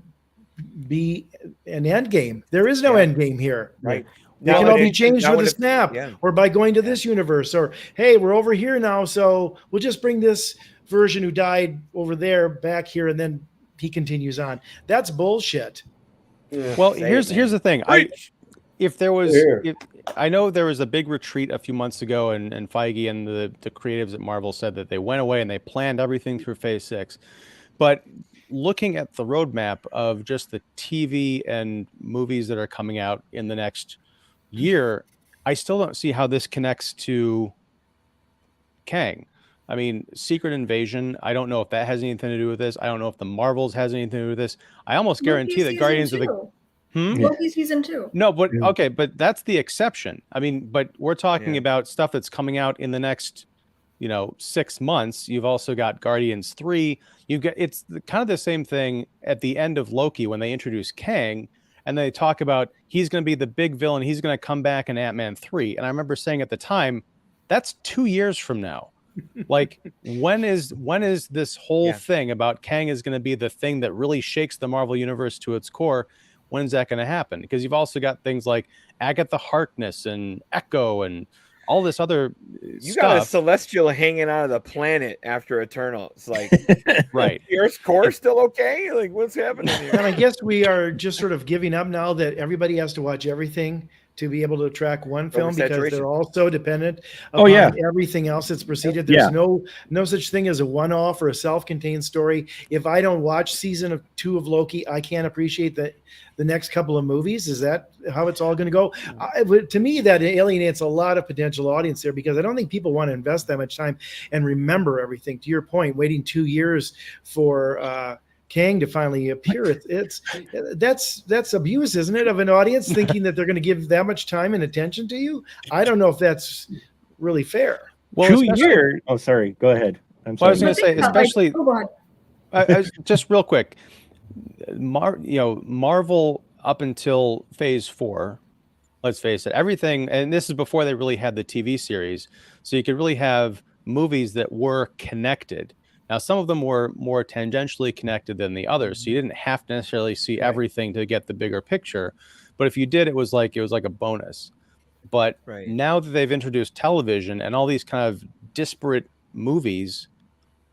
be an end game? There is no end game here. Right. They can all be changed with a snap or by going to this universe or, hey, we're over here now, so we'll just bring this version who died over there back here, and then he continues on. That's bullshit. Well, here's the thing. I know there was a big retreat a few months ago, and Feige and the creatives at Marvel said that they went away and they planned everything through Phase 6. But looking at the roadmap of just the TV and movies that are coming out in the next year, I still don't see how this connects to Kang. I mean, Secret Invasion, I don't know if that has anything to do with this. I don't know if the Marvels has anything to do with this. I almost guarantee that Guardians of the... Loki season 2. No, but okay, but that's the exception. I mean, but we're talking about stuff that's coming out in the next, 6 months. You've also got Guardians 3. It's kind of the same thing at the end of Loki when they introduce Kang, and they talk about he's going to be the big villain. He's going to come back in Ant-Man 3. And I remember saying at the time, that's 2 years from now. When is this whole thing about Kang is going to be the thing that really shakes the Marvel universe to its core? When's that going to happen? Because you've also got things like Agatha Harkness and Echo and all this other stuff. Got a celestial hanging out of the planet after Eternal. It's like, right. Earth's core still okay? What's happening here? And I guess we are just sort of giving up now that everybody has to watch everything to be able to track one film because they're all so dependent upon everything else that's preceded. There's no such thing as a one-off or a self-contained story. If I don't watch season 2 of Loki, I can't appreciate the next couple of movies. Is that how it's all going to go? To me, that alienates a lot of potential audience there because I don't think people want to invest that much time and remember everything. To your point, waiting 2 years for Kang to finally appear, that's abuse, isn't it, of an audience thinking that they're going to give that much time and attention to you? I don't know if that's really fair. Well, 2 years. Oh, sorry. Go ahead. I'm sorry. I was going to say, especially just real quick, Marvel up until Phase 4, let's face it, everything, and this is before they really had the TV series, so you could really have movies that were connected. Now, some of them were more tangentially connected than the others, so you didn't have to necessarily see everything to get the bigger picture. But if you did, it was like a bonus. But now that they've introduced television and all these kind of disparate movies,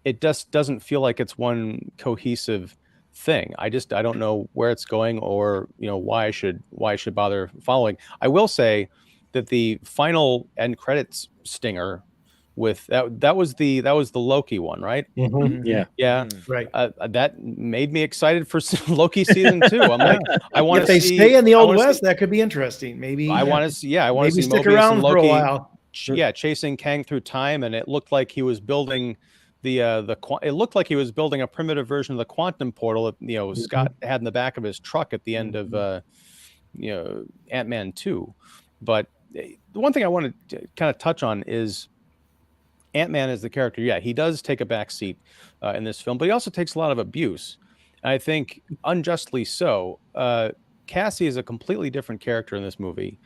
it just doesn't feel like it's one cohesive thing. I don't know where it's going or why I should bother following. I will say that the final end credits stinger with that was the Loki one, right? Right. That made me excited for Loki season 2. I'm like, I want if they stay in the Old West, that could be interesting. Maybe I want to see. I want to see stick Mobius around and Loki, for a while. Chasing Kang through time, and it looked like he was building it looked like he was building a primitive version of the quantum portal that Scott had in the back of his truck at the end of Ant-Man 2. But the one thing I want to kind of touch on is Ant-Man as the character. Yeah, he does take a back seat in this film, but he also takes a lot of abuse. I think unjustly so. Cassie is a completely different character in this movie,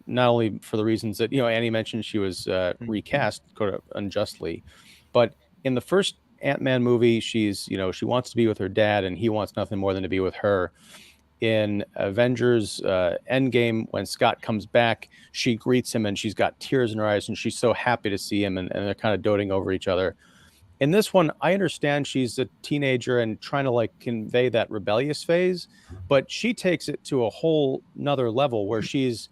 not only for the reasons that, Annie mentioned she was recast unjustly, but in the first Ant-Man movie, she's, she wants to be with her dad and he wants nothing more than to be with her. In Avengers Endgame, when Scott comes back, she greets him and she's got tears in her eyes and she's so happy to see him, and they're kind of doting over each other. In this one, I understand she's a teenager and trying to like convey that rebellious phase, but she takes it to a whole nother level where she's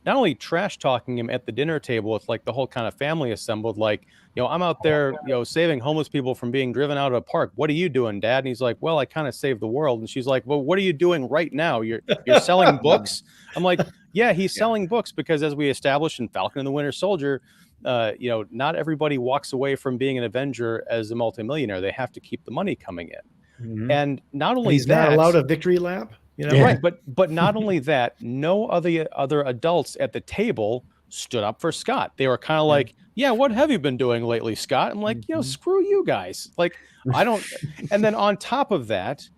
not only trash talking him at the dinner table with like the whole kind of family assembled, like, I'm out there, saving homeless people from being driven out of a park. What are you doing, Dad? And he's like, well, I kind of saved the world. And she's like, well, what are you doing right now? You're selling books. I'm like, yeah, he's selling books because, as we established in Falcon and the Winter Soldier, not everybody walks away from being an Avenger as a multimillionaire. They have to keep the money coming in. Mm-hmm. And not only he's not allowed a victory lap. Right, but not only that, no other adults at the table stood up for Scott. They were kind of like, yeah, what have you been doing lately, Scott? I'm like, screw you guys. Like, I don't. And then on top of that,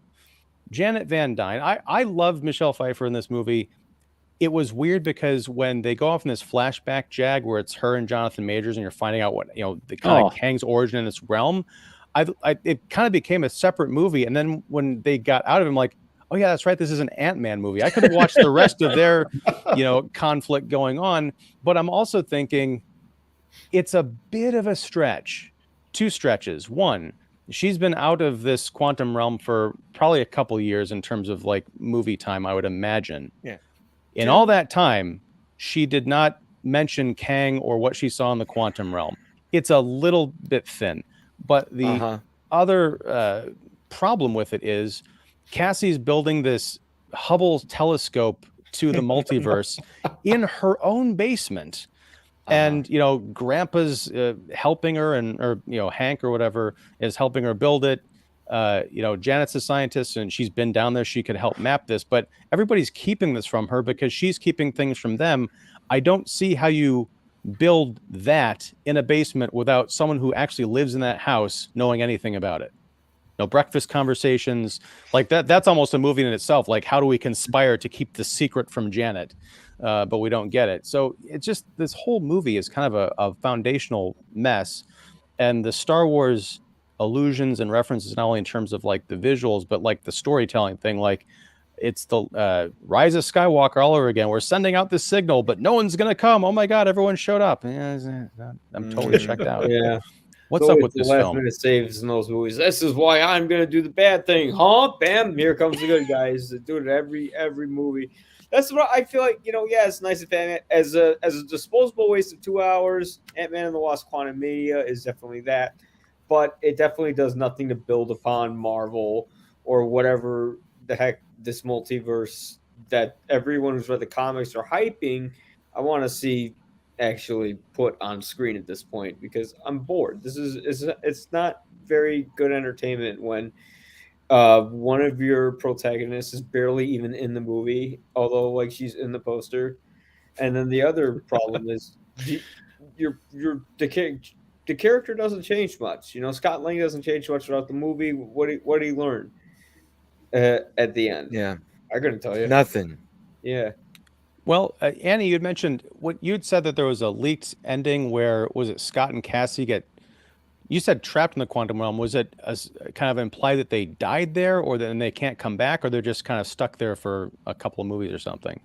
Janet Van Dyne, I loved Michelle Pfeiffer in this movie. It was weird because when they go off in this flashback jag where it's her and Jonathan Majors and you're finding out what, the kind of Kang's origin in this realm, it kind of became a separate movie. And then when they got out of it, I'm like, oh yeah, that's right, this is an Ant-Man movie. I could have watched the rest of their, conflict going on. But I'm also thinking it's a bit of a stretch. Two stretches. One, she's been out of this quantum realm for probably a couple of years in terms of like movie time, I would imagine. Yeah. In all that time, she did not mention Kang or what she saw in the quantum realm. It's a little bit thin. But the other problem with it is Cassie's building this Hubble telescope to the multiverse in her own basement. And, Grandpa's helping her or Hank or whatever is helping her build it. Janet's a scientist and she's been down there. She could help map this, but everybody's keeping this from her because she's keeping things from them. I don't see how you build that in a basement without someone who actually lives in that house knowing anything about it. No breakfast conversations like that. That's almost a movie in itself. Like, how do we conspire to keep the secret from Janet? But we don't get it. So it's just, this whole movie is kind of a foundational mess. And the Star Wars allusions and references, not only in terms of like the visuals, but like the storytelling thing, like it's the Rise of Skywalker all over again. We're sending out this signal, but no one's going to come. Oh my God, everyone showed up. Yeah, I'm totally checked out. Yeah. What's up with this last film? minute saves in those movies. This is why I'm going to do the bad thing. Huh? Bam. Here comes the good guys. They do it every movie. That's what I feel like, yeah, it's nice as a disposable waste of 2 hours. Ant-Man and the Wasp Quantumania is definitely that. But it definitely does nothing to build upon Marvel or whatever the heck this multiverse that everyone who's read the comics are hyping. I want to see actually put on screen at this point because I'm bored. It's not very good entertainment when one of your protagonists is barely even in the movie, although like she's in the poster, and then the other problem is the character doesn't change much. Scott Lang doesn't change much throughout the movie. What did he learn at the end? Yeah, I couldn't tell you nothing. Yeah. Well, Annie, you'd mentioned you'd said that there was a leaked ending where, was it Scott and Cassie you said trapped in the quantum realm. Was it kind of implied that they died there or then they can't come back, or they're just kind of stuck there for a couple of movies or something?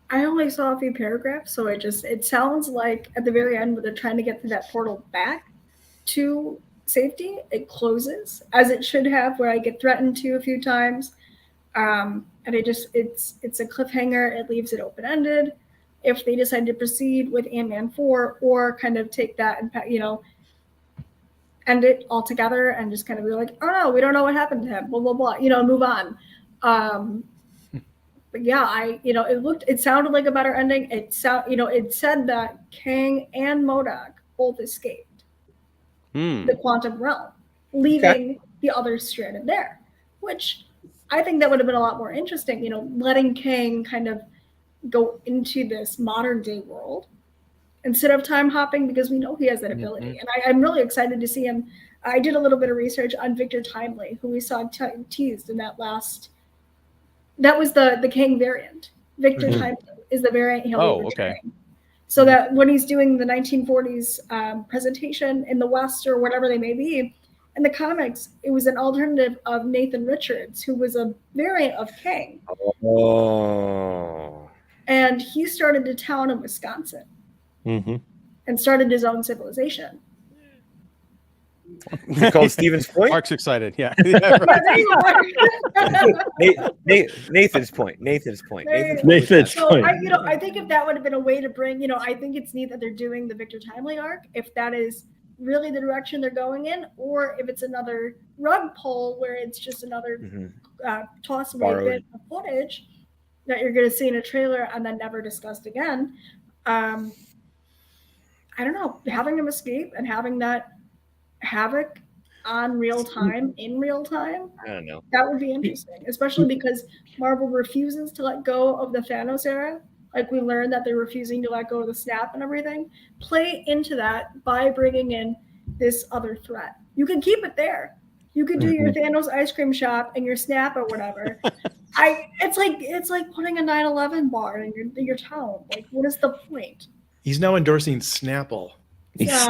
I only saw a few paragraphs, so it sounds like at the very end when they're trying to get through that portal back to safety, it closes as it should have, where I get threatened to a few times. And it's a cliffhanger. It leaves it open-ended. If they decide to proceed with Ant-Man 4 or kind of take that and, end it all together and just kind of be like, oh no, we don't know what happened to him, blah, blah, blah, move on. But yeah, it sounded like a better ending. It said that Kang and MODOK both escaped the quantum realm, leaving the others stranded there, which I think that would have been a lot more interesting, letting Kang kind of go into this modern day world instead of time hopping, because we know he has that ability. And I'm really excited to see him I did a little bit of research on Victor Timely, who we saw teased in that last. That was the Kang variant. Victor Timely is the variant he'll be portraying. So that when he's doing the 1940s presentation in the West or whatever they may be, in the comics, it was an alternative of Nathan Richards, who was a variant of Kang. Oh. And he started a town in Wisconsin and started his own civilization. Is it called Stevens Point? Mark's excited. Yeah. Nathan's Point. Nathan's Point. Nathan's So Point. I think if that would have been a way to bring, I think it's neat that they're doing the Victor Timely arc. If that is really the direction they're going in, or if it's another rug pull where it's just another toss away bit of footage that you're going to see in a trailer and then never discussed again. I don't know. Having him escape and having that havoc on real time, in real time, I don't know. that would be interesting, especially because Marvel refuses to let go of the Thanos era. Like we learned that they're refusing to let go of the snap and everything. Play into that by bringing in this other threat. You can keep it there. You could do your Thanos ice cream shop and your snap or whatever. It's like putting a 9/11 bar in your town. Like, what is the point? He's now endorsing Snapple. See, what's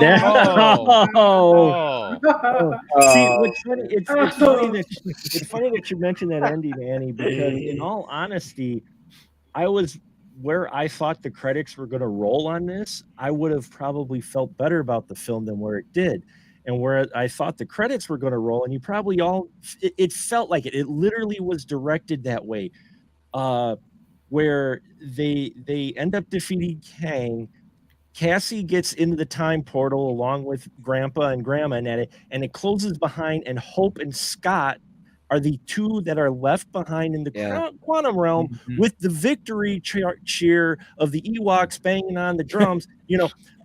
funny? It's funny that you mentioned that ending, Annie, because in all honesty, where I thought the credits were going to roll on this, I would have probably felt better about the film than where it did. And where I thought the credits were going to roll, and you probably it felt like it literally was directed that way, where they end up defeating Kang. Cassie gets into the time portal along with Grandpa and Grandma, and it closes behind, and Hope and Scott are the two that are left behind in the quantum realm with the victory cheer of the Ewoks banging on the drums,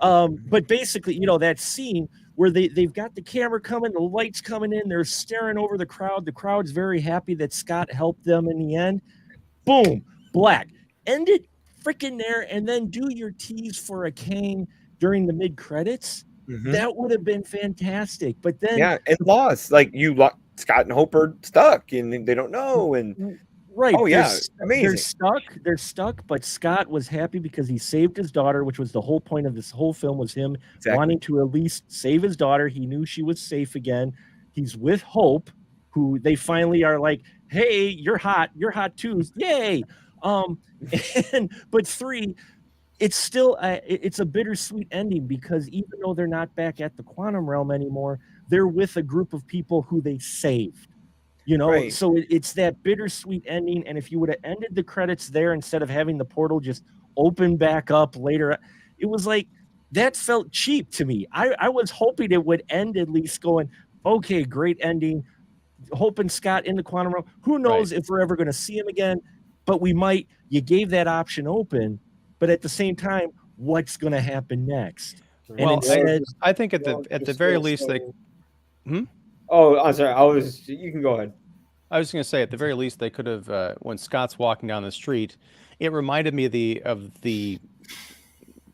but basically, that scene where they've got the camera coming, the lights coming in, they're staring over the crowd. The crowd's very happy that Scott helped them in the end. Boom, black. End it freaking there, and then do your tease for a Kang during the mid-credits. That would have been fantastic. But then and lost. Like Scott and Hope are stuck and they don't know. And right. Oh yeah, amazing. They're stuck, but Scott was happy because he saved his daughter, which was the whole point of this whole film, was him wanting to at least save his daughter. He knew she was safe again. He's with Hope, who they finally are like, hey, you're hot too. Yay. But 3, it's still it's a bittersweet ending, because even though they're not back at the quantum realm anymore, they're with a group of people who they saved, Right. So it's that bittersweet ending. And if you would have ended the credits there instead of having the portal just open back up later, it was like, that felt cheap to me. I was hoping it would end at least going, okay, great ending, Hope and Scott in the quantum realm. Who knows if we're ever going to see him again, but we might. You gave that option open, but at the same time, what's going to happen next? And Well, instead, I think at the very least they. Oh, I'm sorry. You can go ahead. I was going to say, at the very least, they could have, when Scott's walking down the street, it reminded me of the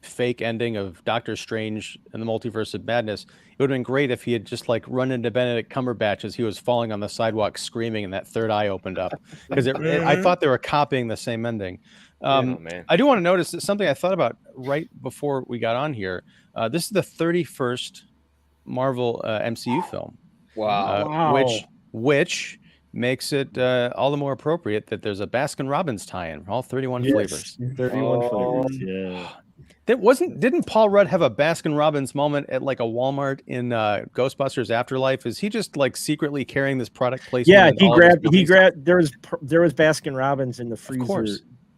fake ending of Doctor Strange and the Multiverse of Madness. It would have been great if he had just like run into Benedict Cumberbatch as he was falling on the sidewalk screaming and that third eye opened up, because I thought they were copying the same ending. I do want to notice that something I thought about right before we got on here. This is the 31st Marvel MCU film. Wow. Which makes it all the more appropriate that there's a Baskin-Robbins tie-in for all 31 flavors. 31 flavors. Yeah. Didn't Paul Rudd have a Baskin-Robbins moment at like a Walmart in Ghostbusters Afterlife? Is he just like secretly carrying this product placement? Yeah, he grabbed there was Baskin-Robbins in the freezer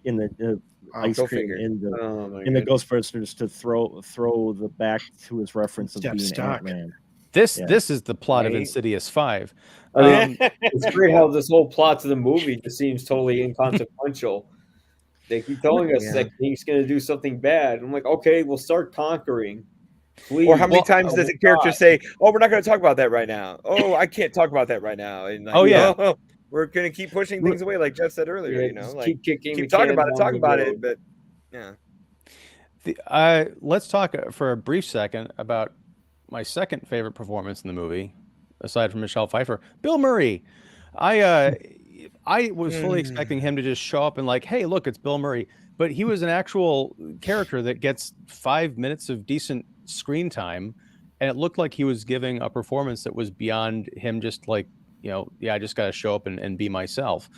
in the ice cream in the Ghostbusters to throw the back to his reference of being Ant-Man. This is the plot of Insidious 5. It's great how this whole plot to the movie just seems totally inconsequential. They keep telling us that he's going to do something bad. I'm like, okay, we'll start conquering. Please. Or how many times does a character say, "Oh, we're not going to talk about that right now. Oh, I can't talk about that right now." And like, we're going to keep pushing things away, like Jeff said earlier. Like keep talking about it. But let's talk for a brief second about my second favorite performance in the movie, aside from Michelle Pfeiffer. Bill Murray. I was fully expecting him to just show up and like, hey, look, it's Bill Murray. But he was an actual character that gets 5 minutes of decent screen time. And it looked like he was giving a performance that was beyond him just like, I just got to show up and be myself.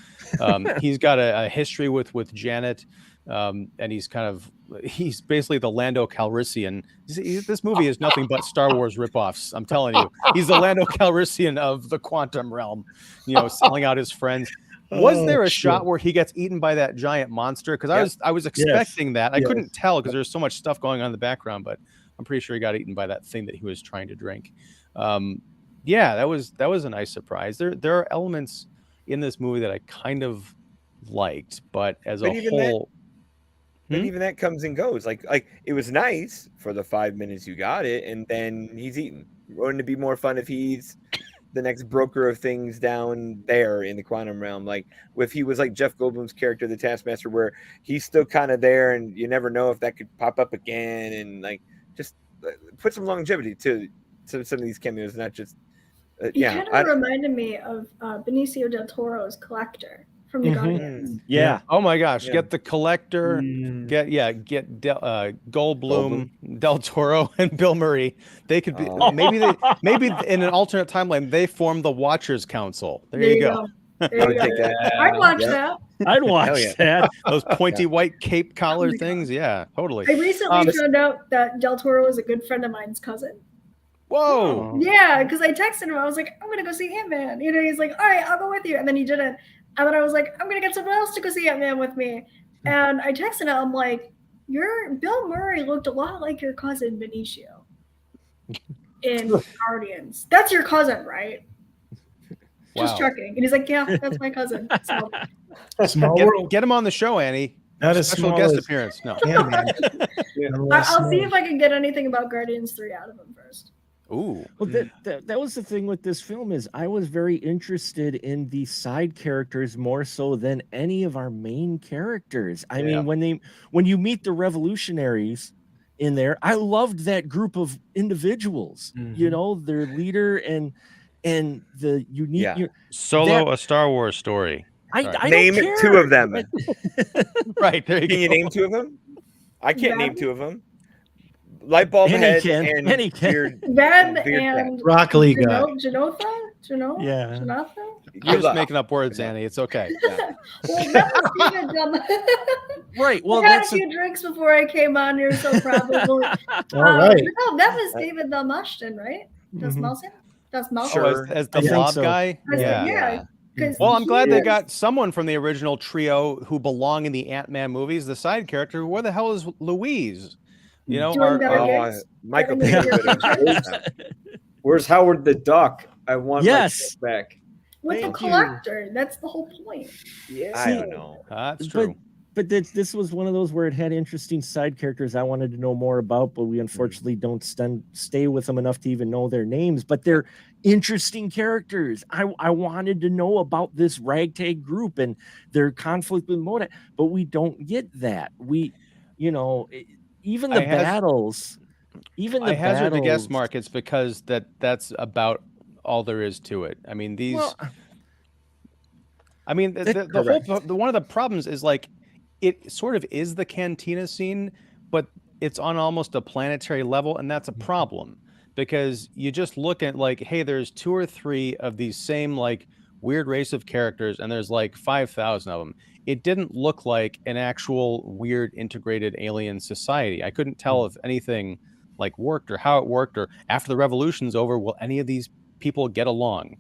He's got a history with Janet. And he's basically the Lando Calrissian. This movie is nothing but Star Wars ripoffs. I'm telling you, he's the Lando Calrissian of the quantum realm, selling out his friends. Was there a shot where he gets eaten by that giant monster? Because I was expecting that. I couldn't tell because there's so much stuff going on in the background, but I'm pretty sure he got eaten by that thing that he was trying to drink. That was a nice surprise. There are elements in this movie that I kind of liked, but as a whole. But even that comes and goes. Like it was nice for the 5 minutes you got it, and then he's eaten. Wouldn't it be more fun if he's the next broker of things down there in the quantum realm? Like if he was like Jeff Goldblum's character, the Taskmaster, where he's still kind of there, and you never know if that could pop up again, and like just put some longevity to some of these cameos, not just. He kind of reminded me of Benicio del Toro's Collector from the Guardians. Yeah. Oh my gosh. Get the Collector. Get Goldblum, Del Toro, and Bill Murray. They could be maybe in an alternate timeline they form the Watchers Council. There you go. I would take that. I'd watch that. I'd watch that. Those pointy white cape collar things. Yeah, totally. I recently found out that Del Toro is a good friend of mine's cousin. Whoa. Yeah, because I texted him. I was like, I'm gonna go see Ant-Man. He's like, all right, I'll go with you. And then he didn't. And then I was like, I'm gonna get someone else to go see Ant-Man with me. And I texted him. I'm like, your Bill Murray looked a lot like your cousin Benicio in Guardians. That's your cousin, right? Just checking. And he's like, yeah, that's my cousin. So, Small world. Get him on the show, Annie. Not a special small guest appearance. No. I'll see if I can get anything about Guardians 3 out of him first. Ooh. Well, that was the thing with this film is I was very interested in the side characters more so than any of our main characters. I mean, when you meet the revolutionaries in there, I loved that group of individuals. Their leader and the unique Solo, a Star Wars story. I name don't care. 2 of them. Right there. Can you name 2 of them? I can't name 2 of them. Lightbulb head and beard. Ben and broccoli guy. Janotha? Yeah. Janotha? You're just making up words, Annie. It's okay. Well, that was David Right. Well, I had a few drinks before I came on here, so probably. All right. No, that was David Dalmashton, right? Das Malson? Sure. As the blob guy? Yeah. Well, I'm glad they got someone from the original trio who belong in the Ant-Man movies. The side character, where the hell is Louise? Michael. Where's Howard the Duck? I want my back. With the Collector. That's the whole point. Yeah, I don't know. That's true. But this was one of those where it had interesting side characters I wanted to know more about, but we unfortunately don't stay with them enough to even know their names. But they're interesting characters. I wanted to know about this ragtag group and their conflict with Moda, but we don't get that. Even the battles. I hazard to guess, Mark, it's because that's about all there is to it. I mean, the one of the problems is like it sort of is the cantina scene, but it's on almost a planetary level, and that's a problem because you just look at like, hey, there's 2 or 3 of these same like weird race of characters, and there's like 5,000 of them. It didn't look like an actual weird integrated alien society. I couldn't tell if anything like worked or how it worked, or after the revolution's over, will any of these people get along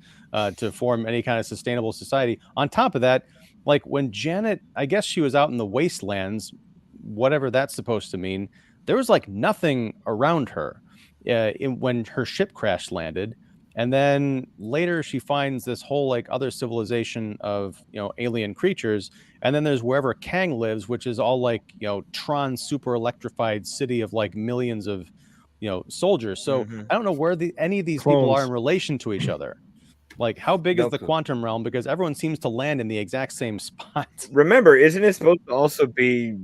to form any kind of sustainable society? On top of that, like when Janet, I guess she was out in the wastelands, whatever that's supposed to mean, there was like nothing around her when her ship crash landed. And then later she finds this whole like other civilization of, alien creatures. And then there's wherever Kang lives, which is all like, Tron super electrified city of like millions of, soldiers. So I don't know where any of these people are in relation to each other. Like, how big is the quantum realm? Because everyone seems to land in the exact same spot. Remember, isn't it supposed to also be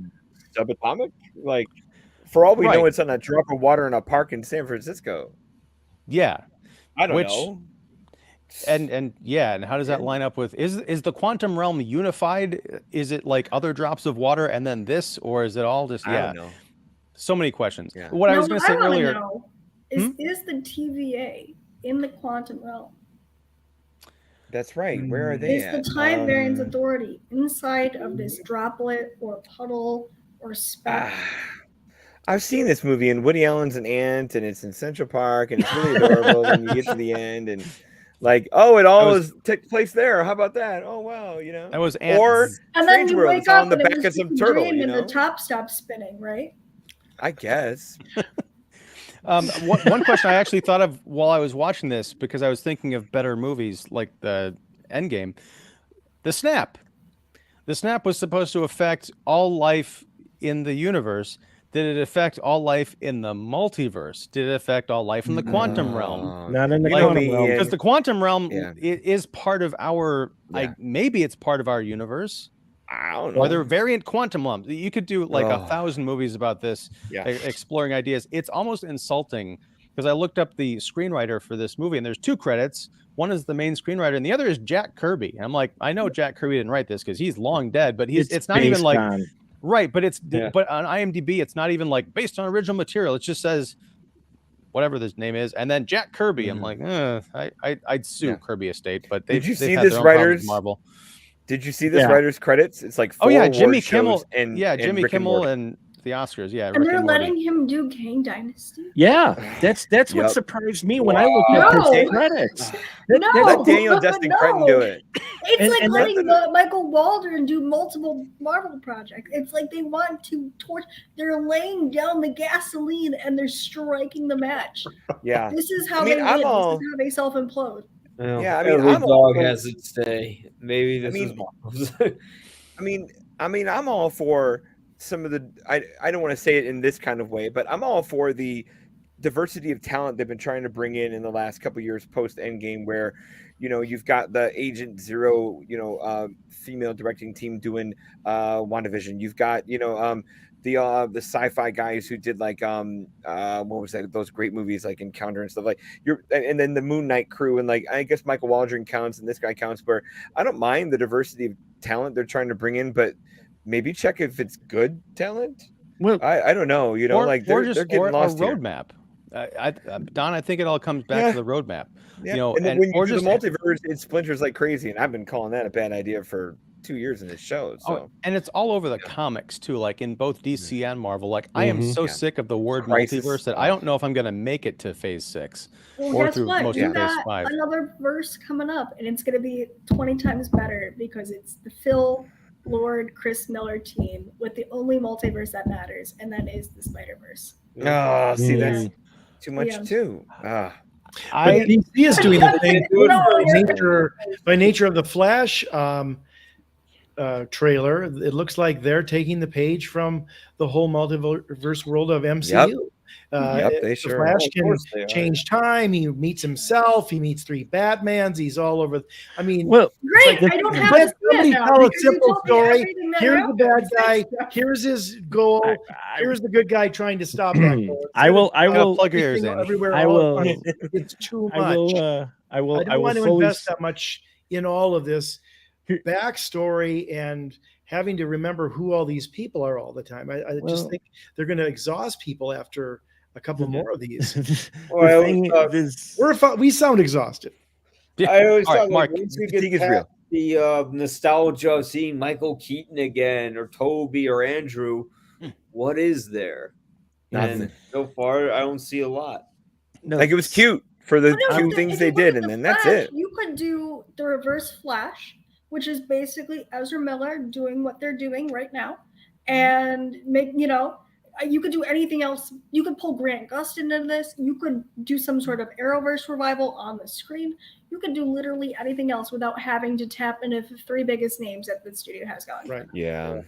subatomic? Like, for all we know, it's on a drop of water in a park in San Francisco. Yeah. I don't know. And yeah, and how does that line up with is the quantum realm unified? Is it like other drops of water and then this, or is it all just I don't know. so many questions. Yeah. What I was No, going to say wanna earlier, know is the TVA in the quantum realm? That's right. Where are they Is at? the time variance authority inside of this droplet or puddle or speck? I've seen this movie, and Woody Allen's an ant, and it's in Central Park, and it's really adorable when you get to the end, and like, oh, it all takes place there. How about that? Oh wow, you know. that was Or And then Strange you World, wake it's on up the and it back was of some just a turtle, dream you and know. the top stops spinning, right? I guess. one question I actually thought of while I was watching this, because I was thinking of better movies like the Endgame. The snap was supposed to affect all life in the universe. Did it affect all life in the multiverse? Did it affect all life in the quantum realm? Not in the You know quantum me, realm. Because the quantum realm Yeah. is part of our, Yeah. maybe it's part of our universe. I don't know. Or they're variant quantum realms. You could do like 1,000 movies about this, Yeah. exploring ideas. It's almost insulting because I looked up the screenwriter for this movie, and there's 2 credits. One is the main screenwriter, and the other is Jack Kirby. And I'm like, I know Jack Kirby didn't write this because he's long dead, but it's not even based like on- right. But but on IMDb, it's not even like based on original material. It just says whatever this name is, and then Jack Kirby. I'm like, I'd sue Kirby Estate, but Did you they've see had this their own problems with writer's Marvel. Did you see this writer's credits? It's like 4 Jimmy award Kimmel shows and Jimmy Rick and Kimmel Morty. and the Oscars. Yeah, And Rick they're and Morty. letting him do Kang Dynasty? Yeah, that's what Yep. surprised me when I looked at No. his credits. No, Let Daniel Destin Cretton do it. It's like and letting Michael Waldron do multiple Marvel projects. It's like they want to torch. They're laying down the gasoline and they're striking the match. Yeah. This is how I mean, they I'm win. all- This is how they self-implode. Well, Yeah, I mean, every I'm all dog for- has its day. Maybe this is Marvel's. I mean, I'm all for some of the. I don't want to say it in this kind of way, but I'm all for the diversity of talent they've been trying to bring in the last couple of years post Endgame, where, you know, you've got the Agent Zero, female directing team doing WandaVision. You've got, the sci-fi guys who did like what was that, those great movies like Encounter and stuff, like and then the Moon Knight crew, and like I guess Michael Waldron counts and this guy counts, where I don't mind the diversity of talent they're trying to bring in, but maybe check if it's good talent. Well, I don't know, they're getting lost a here. roadmap. Don, I think it all comes back to the roadmap. Yeah. And then when you do the multiverse, it splinters like crazy, and I've been calling that a bad idea for 2 years in this show. So and it's all over the comics too, like in both DC and Marvel. Like I am so sick of the word Crisis. multiverse that I don't know if I'm gonna make it to phase 6 Well, or guess through what? most You of phase got 5. another verse coming up, and it's going to be 20 times better because it's the Phil Lord, Chris Miller team with the only multiverse that matters, and that is the Spider-Verse. oh, see, Yeah. that's too much too. But DC is doing the thing by nature of the Flash trailer. It looks like they're taking the page from the whole multiverse world of MCU. They sure Flash are. Of can course they are. change time. He meets himself. He meets 3 Batmans. He's all over. I mean, well, Great! like I don't have let to see somebody it now tell a because you simple told me story. everything that Here's the bad happens. guy. Here's his goal. Here's the good guy trying to stop that goal. I will plug your ears in. Everywhere. I all will- at once. It's too much. I will I don't want to fully invest that much in all of this backstory and having to remember who all these people are all the time. I just think they're going to exhaust people after a couple more of these. Well, the thing is, We sound exhausted. I always All right, thought, Mark, like, once we fatigue get is real. past the nostalgia of seeing Michael Keaton again, or Toby, or Andrew, what is there? Nothing. And so far, I don't see a lot. no, Like it was cute for the But no, few if things you they look did, at and the then that's Flash, it. You could do the Reverse Flash, which is basically Ezra Miller doing what they're doing right now, and you could do anything else. You could pull Grant Gustin into this. You could do some sort of Arrowverse revival on the screen. You could do literally anything else without having to tap into the 3 biggest names that the studio has going. Right. Yeah.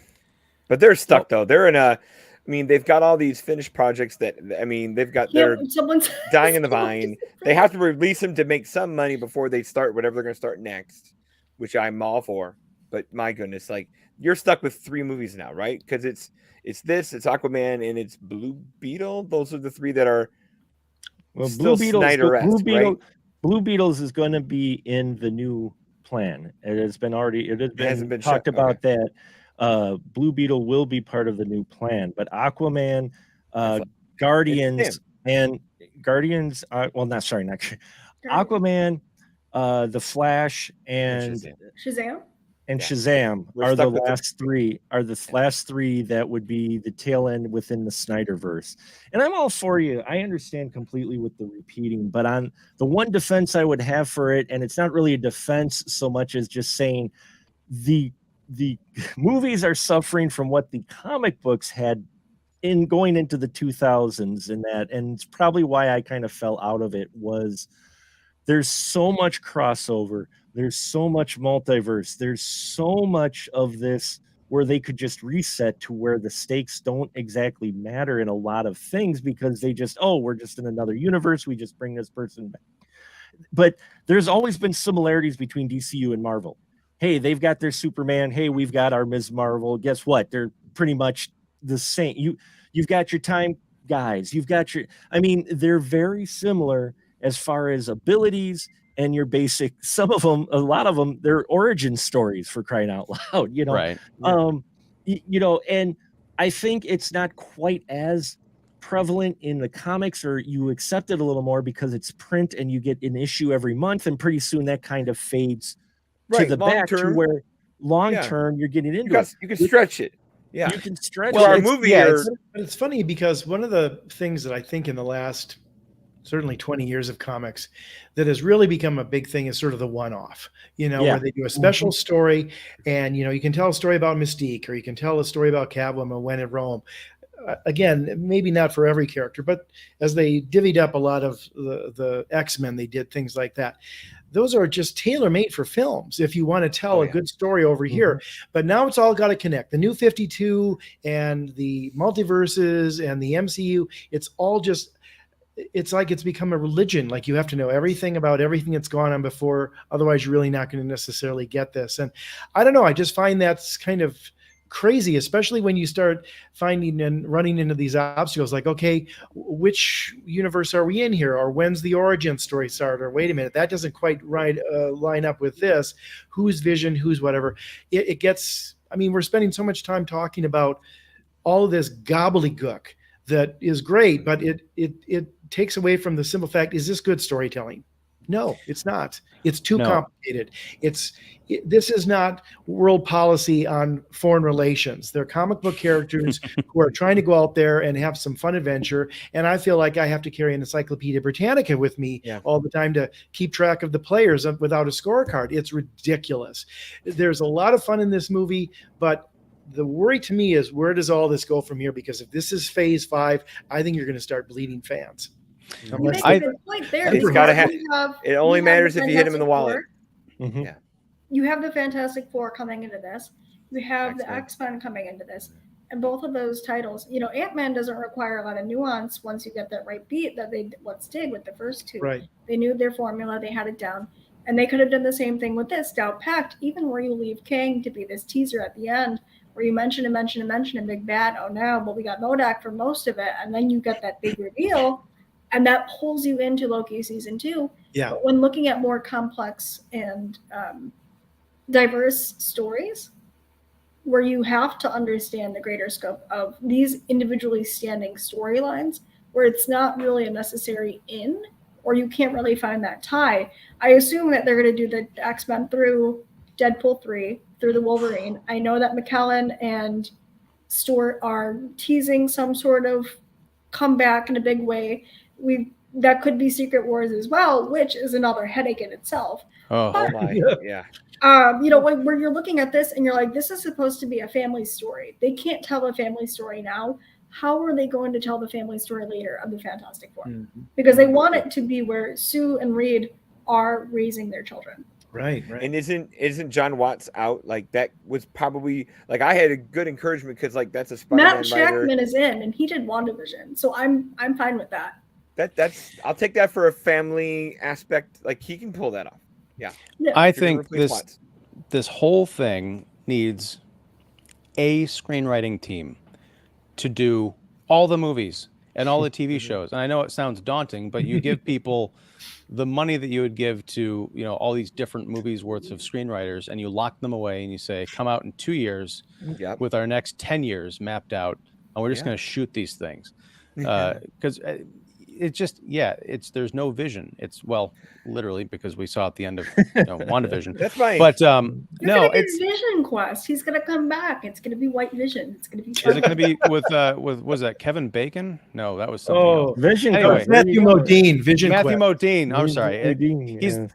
But they're stuck though. They're in they've got all these finished projects that they're Someone's dying in the vine. They have to release them to make some money before they start whatever they're going to start next, which I'm all for. But my goodness, like you're stuck with 3 movies now, right? Because it's Aquaman, and it's Blue Beetle. Those are the 3 that are still Snyder-esque, right? Blue Beetles is going to be in the new plan. It has been hasn't been talked shut- about okay. that. Blue Beetle will be part of the new plan, but Aquaman, It's Guardians, him. and Guardians. Well, not sorry, not Aquaman, the Flash, and Shazam. and Yeah. Shazam We're are the stuck with last three. Are the last three that would be the tail end within the Snyderverse. And I'm all for you. I understand completely with the repeating, but on the one defense I would have for it, and it's not really a defense so much as just saying the movies are suffering from what the comic books had in going into the 2000s, and it's probably why I kind of fell out of it. Was there's so much crossover, there's so much multiverse, there's so much of this where they could just reset to where the stakes don't exactly matter in a lot of things, because they just, we're just in another universe, we just bring this person back. But there's always been similarities between DCU and Marvel. Hey, they've got their Superman, hey, we've got our Ms. Marvel. Guess what? They're pretty much the same. You've got your time guys, they're very similar as far as abilities and your basic, a lot of them, they're origin stories, for crying out loud, Right. Yeah. And I think it's not quite as prevalent in the comics, or you accept it a little more because it's print and you get an issue every month, and pretty soon that kind of fades to the back to where long term you're getting into it. You can stretch it. Yeah. You can stretch well, it. our movie but it's funny because one of the things that I think in the last certainly 20 years of comics that has really become a big thing is sort of the one-off, where they do a special story, and you can tell a story about Mystique, or you can tell a story about Catwoman when in Rome. Again, maybe not for every character, but as they divvied up a lot of the X-Men, they did things like that. Those are just tailor-made for films if you want to tell a good story over here. But now it's all got to connect. The New 52 and the multiverses and the MCU, it's all just, it's like it's become a religion. Like you have to know everything about everything that's gone on before, otherwise you're really not going to necessarily get this. And I don't know, I just find that's kind of crazy, especially when you start finding and running into these obstacles like, okay, which universe are we in here, or when's the origin story start, or wait a minute, that doesn't quite line up with this, whose vision, who's whatever. It gets, we're spending so much time talking about all of this gobbledygook that is great, but it takes away from the simple fact, is this good storytelling? No, it's not. It's too complicated. This is not world policy on foreign relations. They're comic book characters who are trying to go out there and have some fun adventure. And I feel like I have to carry an Encyclopedia Britannica with me all the time to keep track of the players without a scorecard. It's ridiculous. There's a lot of fun in this movie, but the worry to me is, where does all this go from here? Because if this is phase 5, I think you're going to start bleeding fans. You make a good point there. It's got to have. It only matters if you hit him in the wallet. Yeah. You have the Fantastic Four coming into this. You have the X-Men coming into this. And both of those titles, Ant-Man doesn't require a lot of nuance once you get that right beat that they once did with the first two. Right. They knew their formula. They had it down. And they could have done the same thing with this, Stout Pact, even where you leave Kang to be this teaser at the end, where you mention and big bad, oh no, but we got MODOK for most of it. And then you get that big reveal. And that pulls you into Loki season 2. Yeah. But when looking at more complex and diverse stories, where you have to understand the greater scope of these individually standing storylines, where it's not really a necessary in, or you can't really find that tie. I assume that they're going to do the X-Men through Deadpool 3, through the Wolverine. I know that McKellen and Stewart are teasing some sort of comeback in a big way. That could be Secret Wars as well, which is another headache in itself. Oh my, yeah. Where you're looking at this and you're like, this is supposed to be a family story. They can't tell a family story now. How are they going to tell the family story later of the Fantastic Four? Mm-hmm. Because they want it to be where Sue and Reed are raising their children. Right. And isn't John Watts out? Like that was probably like, I had a good encouragement because like that's a Spider-Man Matt Shackman is in, and he did WandaVision, so I'm fine with that. That's I'll take that for a family aspect. Like he can pull that off. Yeah. I think this whole thing needs a screenwriting team to do all the movies and all the TV shows. And I know it sounds daunting, but you give people the money that you would give to, you know, all these different movies worth of screenwriters, and you lock them away and you say, come out in 2 years Yep. with our next 10 years mapped out, and we're just Yeah. going to shoot these things. Because it's just, there's no vision. It's, well, literally, because we saw at the end of WandaVision. That's fine. But You're no, gonna get it's Vision Quest. He's gonna come back. It's gonna be White Vision. It's gonna be. is it going to be with was that Kevin Bacon? No, that was something else. Vision Anyway. Quest. Matthew Modine, Vision Matthew Quest. Modine. I'm sorry. Modine, yeah.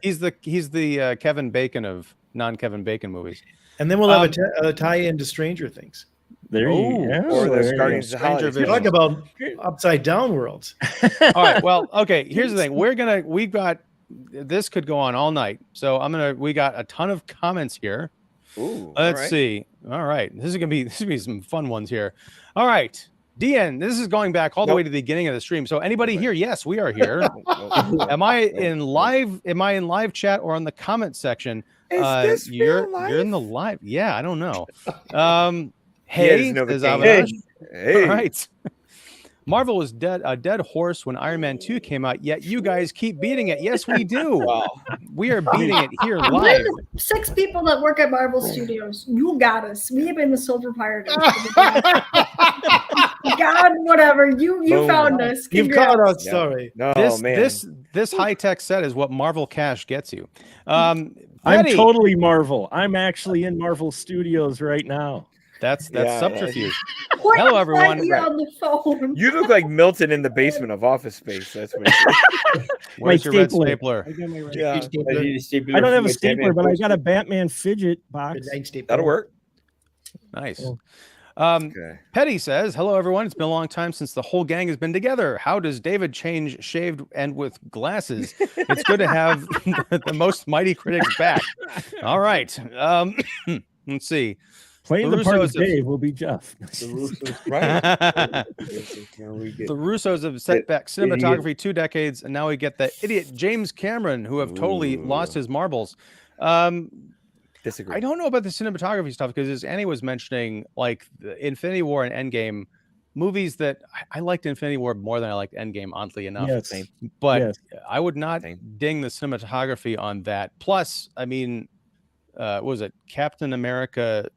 He's the Kevin Bacon of non-Kevin Bacon movies. And then we'll have a tie-in to Stranger Things. There you go. Or the There you Guardians of the Stranger Holiday. Vision. Talk about upside down worlds. All right. Well, okay. Here's the thing. We've got this could go on all night. So we got a ton of comments here. Ooh, Let's see. All right. This is gonna be some fun ones here. All right. DN, this is going back all the way to the beginning of the stream. So anybody here? Yes, we are here. Am I in live chat or on the comment section? Is this you're real life? you're in the live. Yeah, I don't know. Hey, says King. Avinash. Hey. All right. Marvel was a dead horse when Iron Man 2 came out, yet you guys keep beating it. Yes, we do. Wow. We are beating it here We're live. the 6 people that work at Marvel Studios. You got us. We have been the silver pirates. God, whatever. You Boom. found us. You've Congrats. caught us. Yeah. Sorry. No, man. This high-tech set is what Marvel Cash gets you. I'm Betty, totally Marvel. I'm actually in Marvel Studios right now. That's Yeah, subterfuge. What Hello, is that everyone. you're on the phone. You look like Milton in the basement of Office Space. That's what. Where's your red stapler. stapler? Yeah. I don't have a stapler, but I got a Batman fidget box. That'll work. Nice. Okay. Petty says, hello, everyone. It's been a long time since the whole gang has been together. How does David change shaved and with glasses? It's good to have the most mighty critics back. All right. Let's see. Playing The the part of Russos have- Dave will be Jeff. Right. The Russos have set back cinematography 2 decades, and now we get the idiot James Cameron, who have totally lost his marbles. Disagree. I don't know about the cinematography stuff, because as Annie was mentioning, like the Infinity War and Endgame movies, that I liked Infinity War more than I liked Endgame, oddly enough. Yes. But Yes. I would not Same. ding the cinematography on that. Plus, I mean, what was it Captain America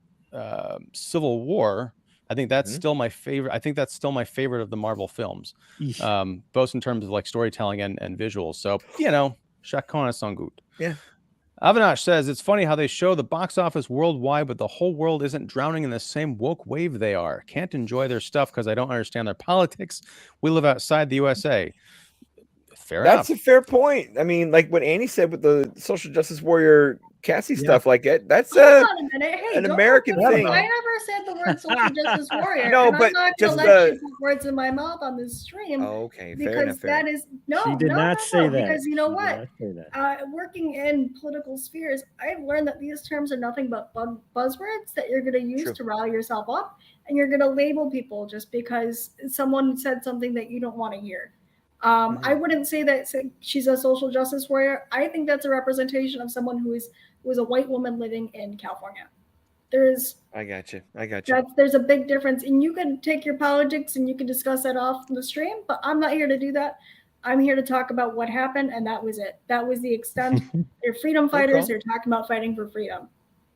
Civil War? I think that's still my favorite. I think that's still my favorite of the Marvel films, Eesh. both in terms of like storytelling and visuals. So, chacun a son goût. Yeah. Avinash says, it's funny how they show the box office worldwide, but the whole world isn't drowning in the same woke wave they are. Can't enjoy their stuff because I don't understand their politics. We live outside the USA. Fair That's enough. a fair point. I mean, like what Annie said with the social justice warrior Cassie stuff, like it. That's Hold on a minute. Hey, an don't American look at me. thing. I never said the word social justice warrior. No, and but I'm not just gonna let you put words in my mouth on this stream. okay. Fair Because enough. Fair that enough. is no, She did no, not no, say no, that. Because you know She what? did not say that. Working in political spheres, I've learned that these terms are nothing but buzzwords that you're going to use True. to rally yourself up, and you're going to label people just because someone said something that you don't want to hear. I wouldn't say that she's a social justice warrior. I think that's a representation of someone who is a white woman living in California. I got you. There's a big difference, and you can take your politics and you can discuss that off the stream, but I'm not here to do that. I'm here to talk about what happened, and that was it. That was the extent. They're freedom fighters. They're talking about fighting for freedom.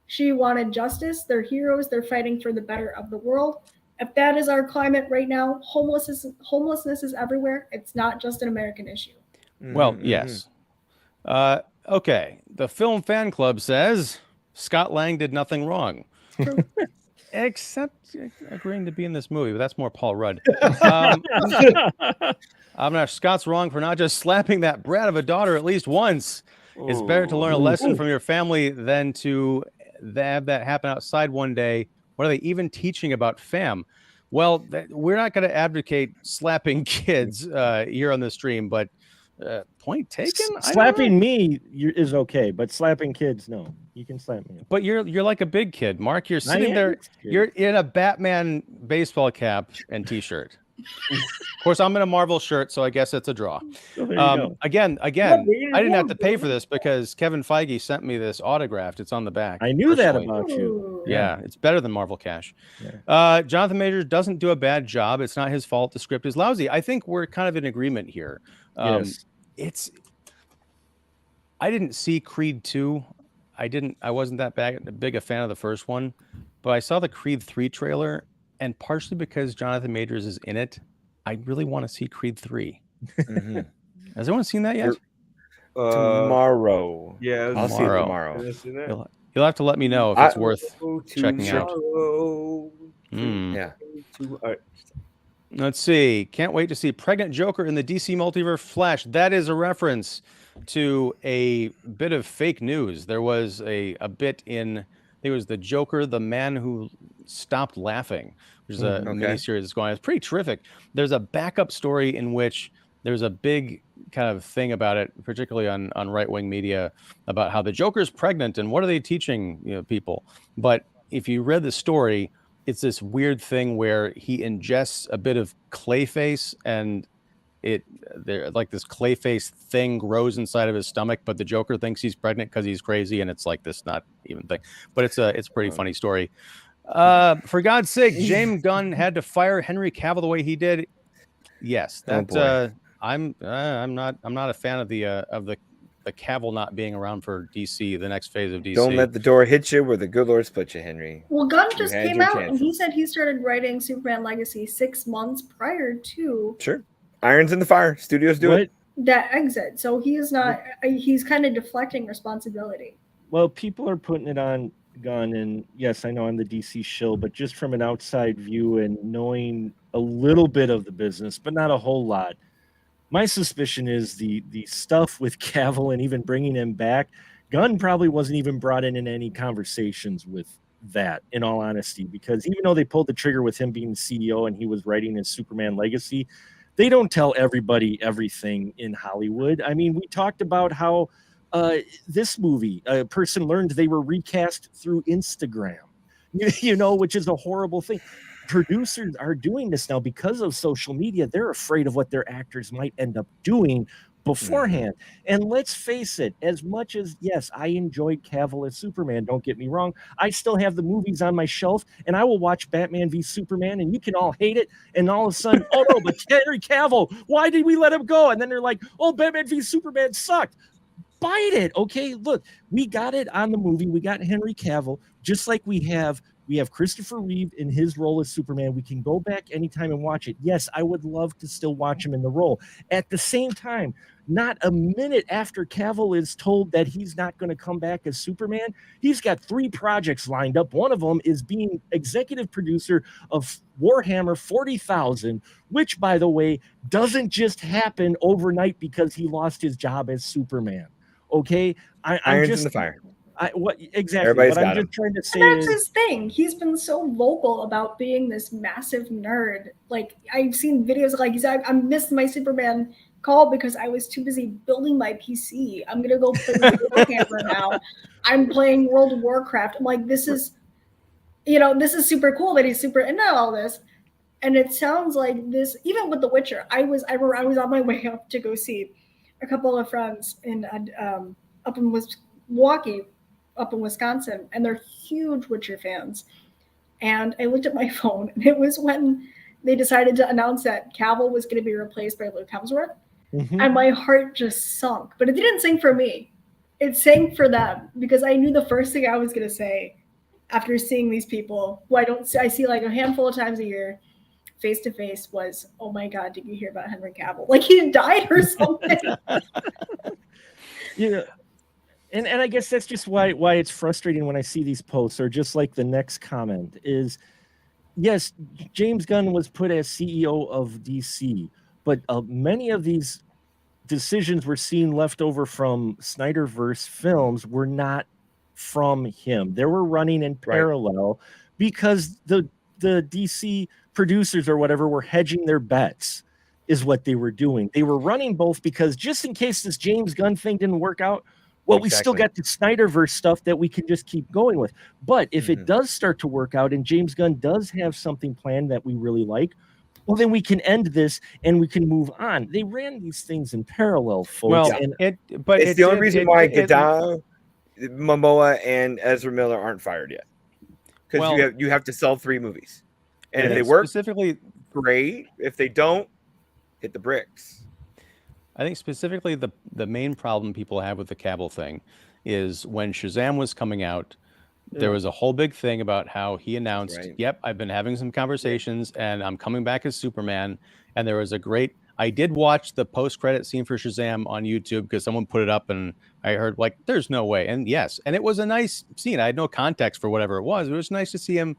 She wanted justice. They're heroes. They're fighting for the better of the world. If that is our climate right now, homelessness is everywhere. It's not just an American issue. Well, yes. Okay. The Film Fan Club says Scott Lang did nothing wrong. Except agreeing to be in this movie, but that's more Paul Rudd. I'm not. Scott's wrong for not just slapping that brat of a daughter at least once. It's better to learn a lesson from your family than to have that happen outside one day. What are they even teaching about fam? Well, we're not going to advocate slapping kids here on the stream, but point taken. Slapping me is okay, but slapping kids, no. You can slap me. But you're like a big kid, Mark. You're sitting there. You're in a Batman baseball cap and T-shirt. Of course, I'm in a Marvel shirt, so I guess it's a draw. Again, I didn't have to pay for this because Kevin Feige sent me this autographed. It's on the back. I knew that about you. Yeah, it's better than Marvel Cash. Yeah. Jonathan Majors doesn't do a bad job. It's not his fault. The script is lousy. I think we're kind of in agreement here. Yes. I didn't see Creed 2. I wasn't that big a fan of the first one, but I saw the Creed 3 trailer, and partially because Jonathan Majors is in it, I really want to see Creed 3. Mhm. Has anyone seen that yet? Tomorrow. Yeah, I'll see it Tomorrow. tomorrow. You'll have to let me know if it's worth checking out. Yeah. Let's see. Can't wait to see Pregnant Joker in the DC Multiverse Flash. That is a reference to a bit of fake news. There was a bit in, I think it was The Joker, the Man Who Stopped Laughing, which is a miniseries that's going on. It's pretty terrific. There's a backup story in which there's a big kind of thing about it, particularly on right-wing media, about how the Joker's pregnant and what are they teaching people. But if you read the story, it's this weird thing where he ingests a bit of Clayface, and there like this Clayface thing grows inside of his stomach, but the Joker thinks he's pregnant because he's crazy, and it's like this not even thing. But it's a pretty funny story. For God's sake, James Gunn had to fire Henry Cavill the way he did. Yes, that I'm not a fan of the Cavill not being around for DC, the next phase of DC. Don't let the door hit you where the good Lord split you, Henry. Well, Gunn just came out and he said he started writing Superman Legacy 6 months prior to irons in the fire. Studios do it. That exit. So he is not. He's kind of deflecting responsibility. Well, people are putting it on Gunn, and yes, I know I'm the DC shill, but just from an outside view and knowing a little bit of the business, but not a whole lot. My suspicion is the stuff with Cavill and even bringing him back, Gunn probably wasn't even brought in any conversations with that, in all honesty, because even though they pulled the trigger with him being the CEO and he was writing his Superman Legacy, they don't tell everybody everything in Hollywood. I mean, we talked about how this movie, a person learned they were recast through Instagram, which is a horrible thing. Producers are doing this now because of social media. They're afraid of what their actors might end up doing beforehand. And let's face it, as much as, yes, I enjoyed Cavill as Superman, don't get me wrong, I still have the movies on my shelf, and I will watch Batman v Superman, and you can all hate it, and all of a sudden, oh no, but Henry Cavill, why did we let him go? And then they're like, oh, Batman v Superman sucked. Bite it, okay? Look, we got it on the movie. We got Henry Cavill, just like we have Christopher Reeve in his role as Superman. We can go back anytime and watch it. Yes, I would love to still watch him in the role. At the same time, not a minute after Cavill is told that he's not going to come back as Superman, he's got 3 projects lined up. One of them is being executive producer of Warhammer 40,000, which, by the way, doesn't just happen overnight because he lost his job as Superman. Okay, Irons in the fire. Exactly? Everybody's what got I'm just him. trying to say And that's is, his thing. He's been so vocal about being this massive nerd. Like, I've seen videos like I missed my Superman call because I was too busy building my PC. I'm gonna go play Warhammer now. I'm playing World of Warcraft. I'm like, this is super cool that he's super into all this. And it sounds like this, even with The Witcher. I was on my way up to go see a couple of friends up in Milwaukee, up in Wisconsin, and they're huge Witcher fans. And I looked at my phone, and it was when they decided to announce that Cavill was going to be replaced by Luke Hemsworth, and my heart just sunk. But it didn't sink for me; it sank for them, because I knew the first thing I was going to say after seeing these people, who I see like a handful of times a year, face to face, was, "Oh my God, did you hear about Henry Cavill? Like he died or something?" And I guess that's just why it's frustrating when I see these posts, or just like the next comment is, yes, James Gunn was put as CEO of DC, but many of these decisions we're seeing left over from Snyderverse films were not from him. They were running in parallel because the DC producers or whatever were hedging their bets, is what they were doing. They were running both because just in case this James Gunn thing didn't work out, well, we still got the Snyderverse stuff that we can just keep going with. But if it does start to work out and James Gunn does have something planned that we really like, well, then we can end this and we can move on. They ran these things in parallel, folks. Well, it's the only reason why Gadot, Momoa, and Ezra Miller aren't fired yet. Because you have to sell 3 movies. And if they work, specifically, great. If they don't, hit the bricks. I think specifically the main problem people have with the Cavill thing is when Shazam was coming out, there was a whole big thing about how he announced, right. yep, I've been having some conversations and I'm coming back as Superman. And there was a great, I did watch the post-credit scene for Shazam on YouTube because someone put it up and I heard like, there's no way. And yes, and it was a nice scene. I had no context for whatever it was. It was nice to see him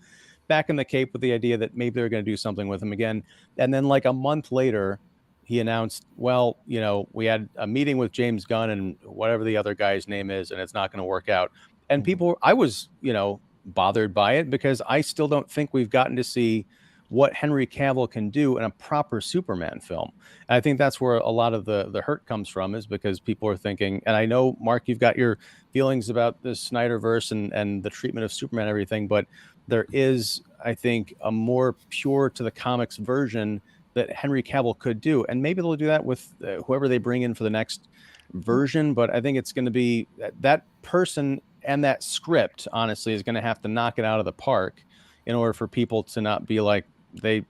back in the Cape with the idea that maybe they're going to do something with him again. And then like a month later, he announced, well, you know, we had a meeting with James Gunn and whatever the other guy's name is, and it's not going to work out. And people, I was, you know, bothered by it because I still don't think we've gotten to see what Henry Cavill can do in a proper Superman film. And I think that's where a lot of the hurt comes from, is because people are thinking, and I know, Mark, you've got your feelings about the Snyderverse and the treatment of Superman and everything, but there is, I think, a more pure to the comics version that Henry Cavill could do. And maybe they'll do that with whoever they bring in for the next version. But I think it's going to be that person and that script, honestly, is going to have to knock it out of the park in order for people to not be like, they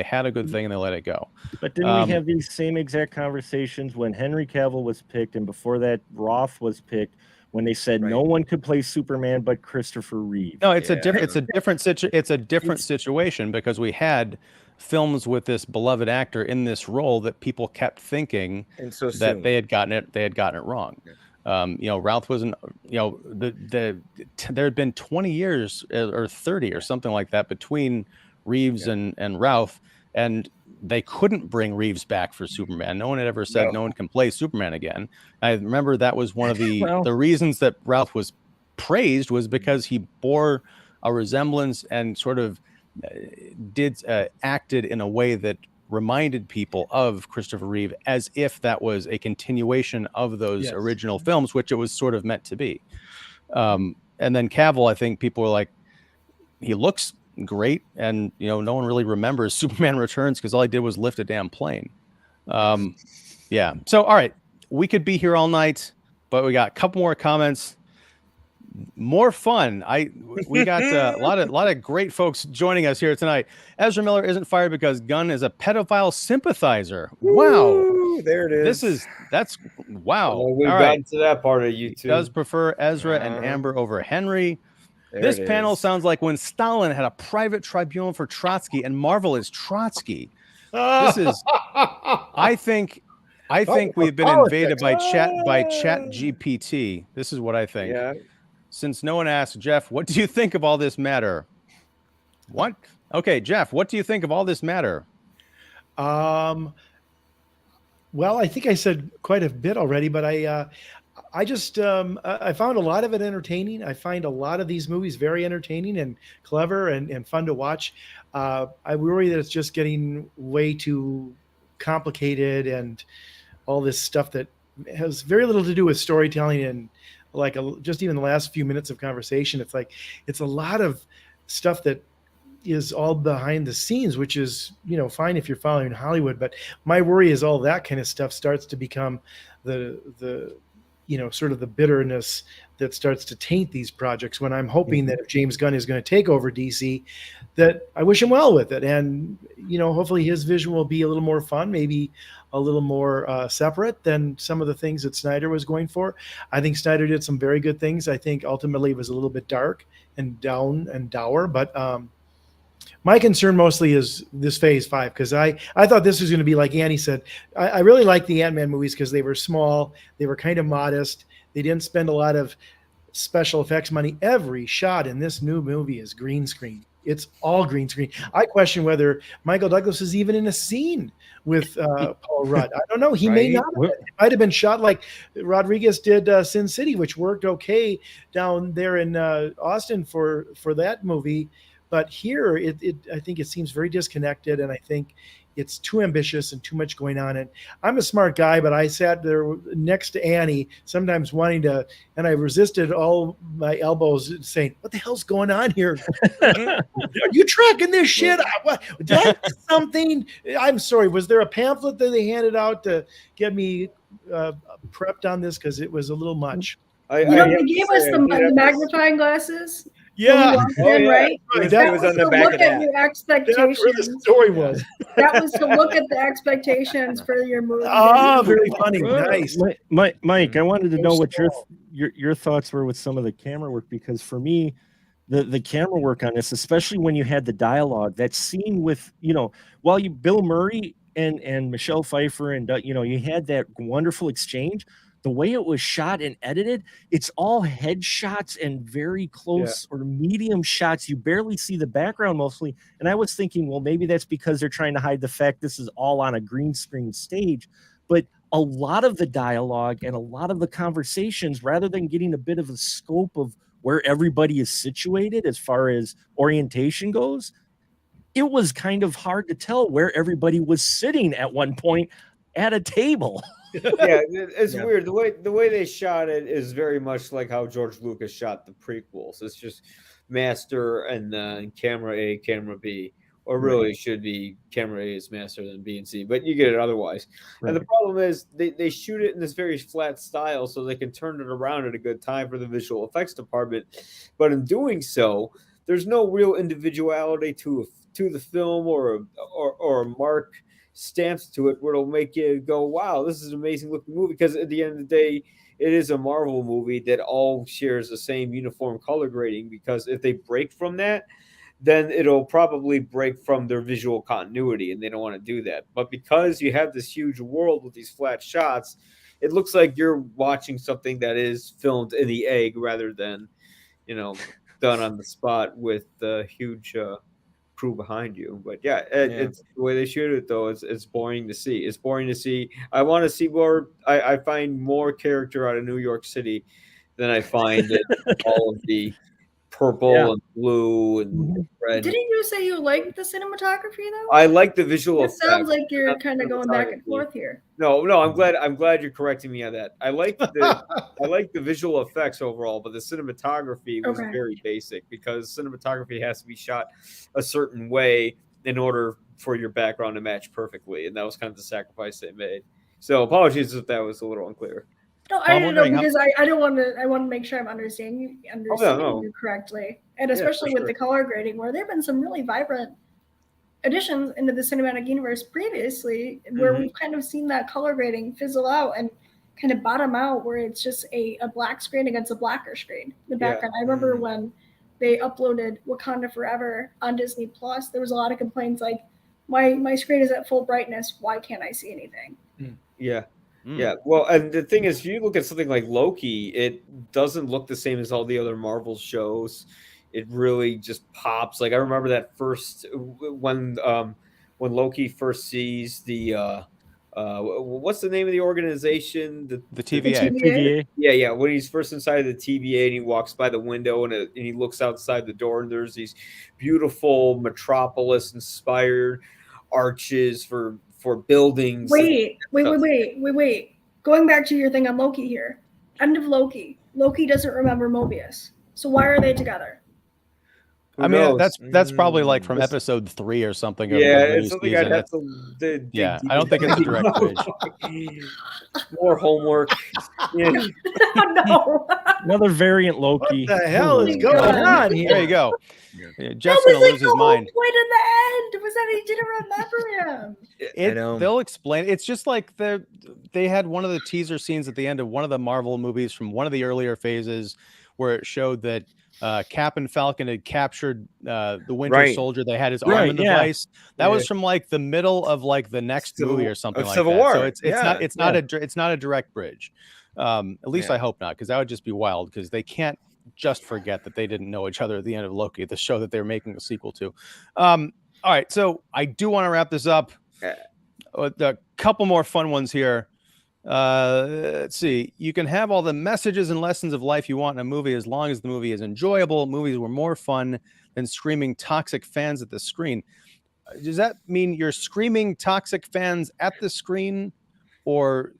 had a good thing and they let it go. But didn't we have these same exact conversations when Henry Cavill was picked, and before that Roth was picked, when they said no one could play Superman but Christopher Reeve? No, it's a different situation, because we had films with this beloved actor in this role that people kept thinking that they had gotten it wrong. Ralph wasn't, there had been 20 years or 30 or something like that between Reeves and Ralph, and they couldn't bring Reeves back for Superman. No one had ever said no one can play Superman again. I remember that was one of the reasons that Ralph was praised, was because he bore a resemblance and sort of acted in a way that reminded people of Christopher Reeve, as if that was a continuation of those original films, which it was sort of meant to be. And then Cavill, I think people were like, he looks great, and no one really remembers Superman Returns because all he did was lift a damn plane. So all right, we could be here all night, but we got a couple more comments. More fun. We got a lot of great folks joining us here tonight. Ezra Miller isn't fired because Gunn is a pedophile sympathizer. Wow. Ooh, there it is. That's wow. Well, we've gotten to that part of YouTube. He does prefer Ezra and Amber over Henry. This panel sounds like when Stalin had a private tribunal for Trotsky, and Marvel is Trotsky. This is, I think we've been invaded by Chat GPT. This is what I think. Yeah. Since no one asked, Jeff, what do you think of all this matter? What? Okay, Jeff, what do you think of all this matter? Well, I think I said quite a bit already, but I just I found a lot of it entertaining. I find a lot of these movies very entertaining and clever and fun to watch. I worry that it's just getting way too complicated and all this stuff that has very little to do with storytelling, and like just even the last few minutes of conversation, it's like it's a lot of stuff that is all behind the scenes, which is fine if you're following Hollywood. But my worry is all that kind of stuff starts to become the sort of the bitterness that starts to taint these projects, when I'm hoping that if James Gunn is going to take over DC, that I wish him well with it. And, hopefully his vision will be a little more fun, maybe a little more separate than some of the things that Snyder was going for. I think Snyder did some very good things. I think ultimately it was a little bit dark and down and dour, but my concern mostly is this phase 5, because I thought this was going to be like Annie said. I really like the Ant-Man movies because they were small, they were kind of modest, they didn't spend a lot of special effects money. Every shot in this new movie is green screen. It's all green screen. I question whether Michael Douglas is even in a scene with Paul Rudd. I don't know. He may not have been. It might have been shot like Rodriguez did Sin City, which worked okay down there in Austin for that movie. But here, I think it seems very disconnected, and I think it's too ambitious and too much going on. And I'm a smart guy, but I sat there next to Annie, sometimes wanting to, and I resisted all my elbows saying, what the hell's going on here? Are you tracking this shit? Did I miss something? I'm sorry. Was there a pamphlet that they handed out to get me prepped on this? Because it was a little much. They gave us the magnifying glasses. Yeah, Right? That was on the back look of at that. your that's where the expectations. story was. That was to look at the expectations for your movie. Ah, very funny. Well, Nice. Mike, I wanted to know what small. your thoughts were with some of the camera work, because for me, the camera work on this, especially when you had the dialogue, that scene with, while Bill Murray and Michelle Pfeiffer and you had that wonderful exchange, the way it was shot and edited, it's all headshots and very close or medium shots. You barely see the background mostly. And I was thinking, well, maybe that's because they're trying to hide the fact this is all on a green screen stage. But a lot of the dialogue and a lot of the conversations, rather than getting a bit of a scope of where everybody is situated as far as orientation goes, it was kind of hard to tell where everybody was sitting at one point at a table. Yeah, it's weird. The way they shot it is very much like how George Lucas shot the prequels. It's just master and camera A, camera B, or really it should be camera A is master, then B and C, but you get it otherwise. And the problem is they shoot it in this very flat style so they can turn it around at a good time for the visual effects department. But in doing so, there's no real individuality to the film or a mark stamps to it where it'll make you go, wow, this is an amazing looking movie. Because at the end of the day, it is a Marvel movie that all shares the same uniform color grading, because if they break from that, then it'll probably break from their visual continuity, and they don't want to do that. But because you have this huge world with these flat shots, it looks like you're watching something that is filmed in the egg rather than, done on the spot with the huge crew behind you. But it's the way they shoot it, though. It's boring to see. It's boring to see. I want to see more. I find more character out of New York City than I find in all of the purple and blue and red. Didn't you say you liked the cinematography though? I like the visual It effects. sounds like you're kind of going back and forth here. No, I'm glad you're correcting me on that. I like the visual effects overall, but the cinematography was very basic, because cinematography has to be shot a certain way in order for your background to match perfectly, and that was kind of the sacrifice they made. So apologies if that was a little unclear. No, I don't know, because I don't want to. I want to make sure I'm understanding you correctly, and especially with the color grading, where there have been some really vibrant additions into the cinematic universe previously, where we've kind of seen that color grading fizzle out and kind of bottom out, where it's just a black screen against a blacker screen in the background. I remember when they uploaded Wakanda Forever on Disney Plus, there was a lot of complaints like, my screen is at full brightness, why can't I see anything? Yeah, well, and the thing is, if you look at something like Loki, it doesn't look the same as all the other Marvel shows. It really just pops. Like, I remember that first when Loki first sees the what's the name of the organization? The TVA. Yeah. When he's first inside the TVA and he walks by the window and he looks outside the door, and there's these beautiful Metropolis-inspired arches for buildings. Wait. Going back to your thing on Loki here. End of Loki. Loki doesn't remember Mobius. So why are they together? I mean, that's probably like from episode 3 or something. It's something I'd have to I don't think it's a direct bridge. More homework. No. Another variant Loki. What the hell is going on here? There you go. Jeff's gonna lose his mind. The point in the end was that he didn't remember him. They'll explain. It's just like they had one of the teaser scenes at the end of one of the Marvel movies from one of the earlier phases, where it showed that Cap and Falcon had captured the Winter Soldier. They had his arm in the vice. That was from like the middle of like the next movie or something like Civil that. War. So it's not a direct bridge. At least I hope not, because that would just be wild. Because they can't just forget that they didn't know each other at the end of Loki, the show that they're making a sequel to. All right, so I do want to wrap this up. A couple more fun ones here. Let's see. You can have all the messages and lessons of life you want in a movie as long as the movie is enjoyable. Movies were more fun than screaming toxic fans at the screen. Does that mean you're screaming toxic fans at the screen, or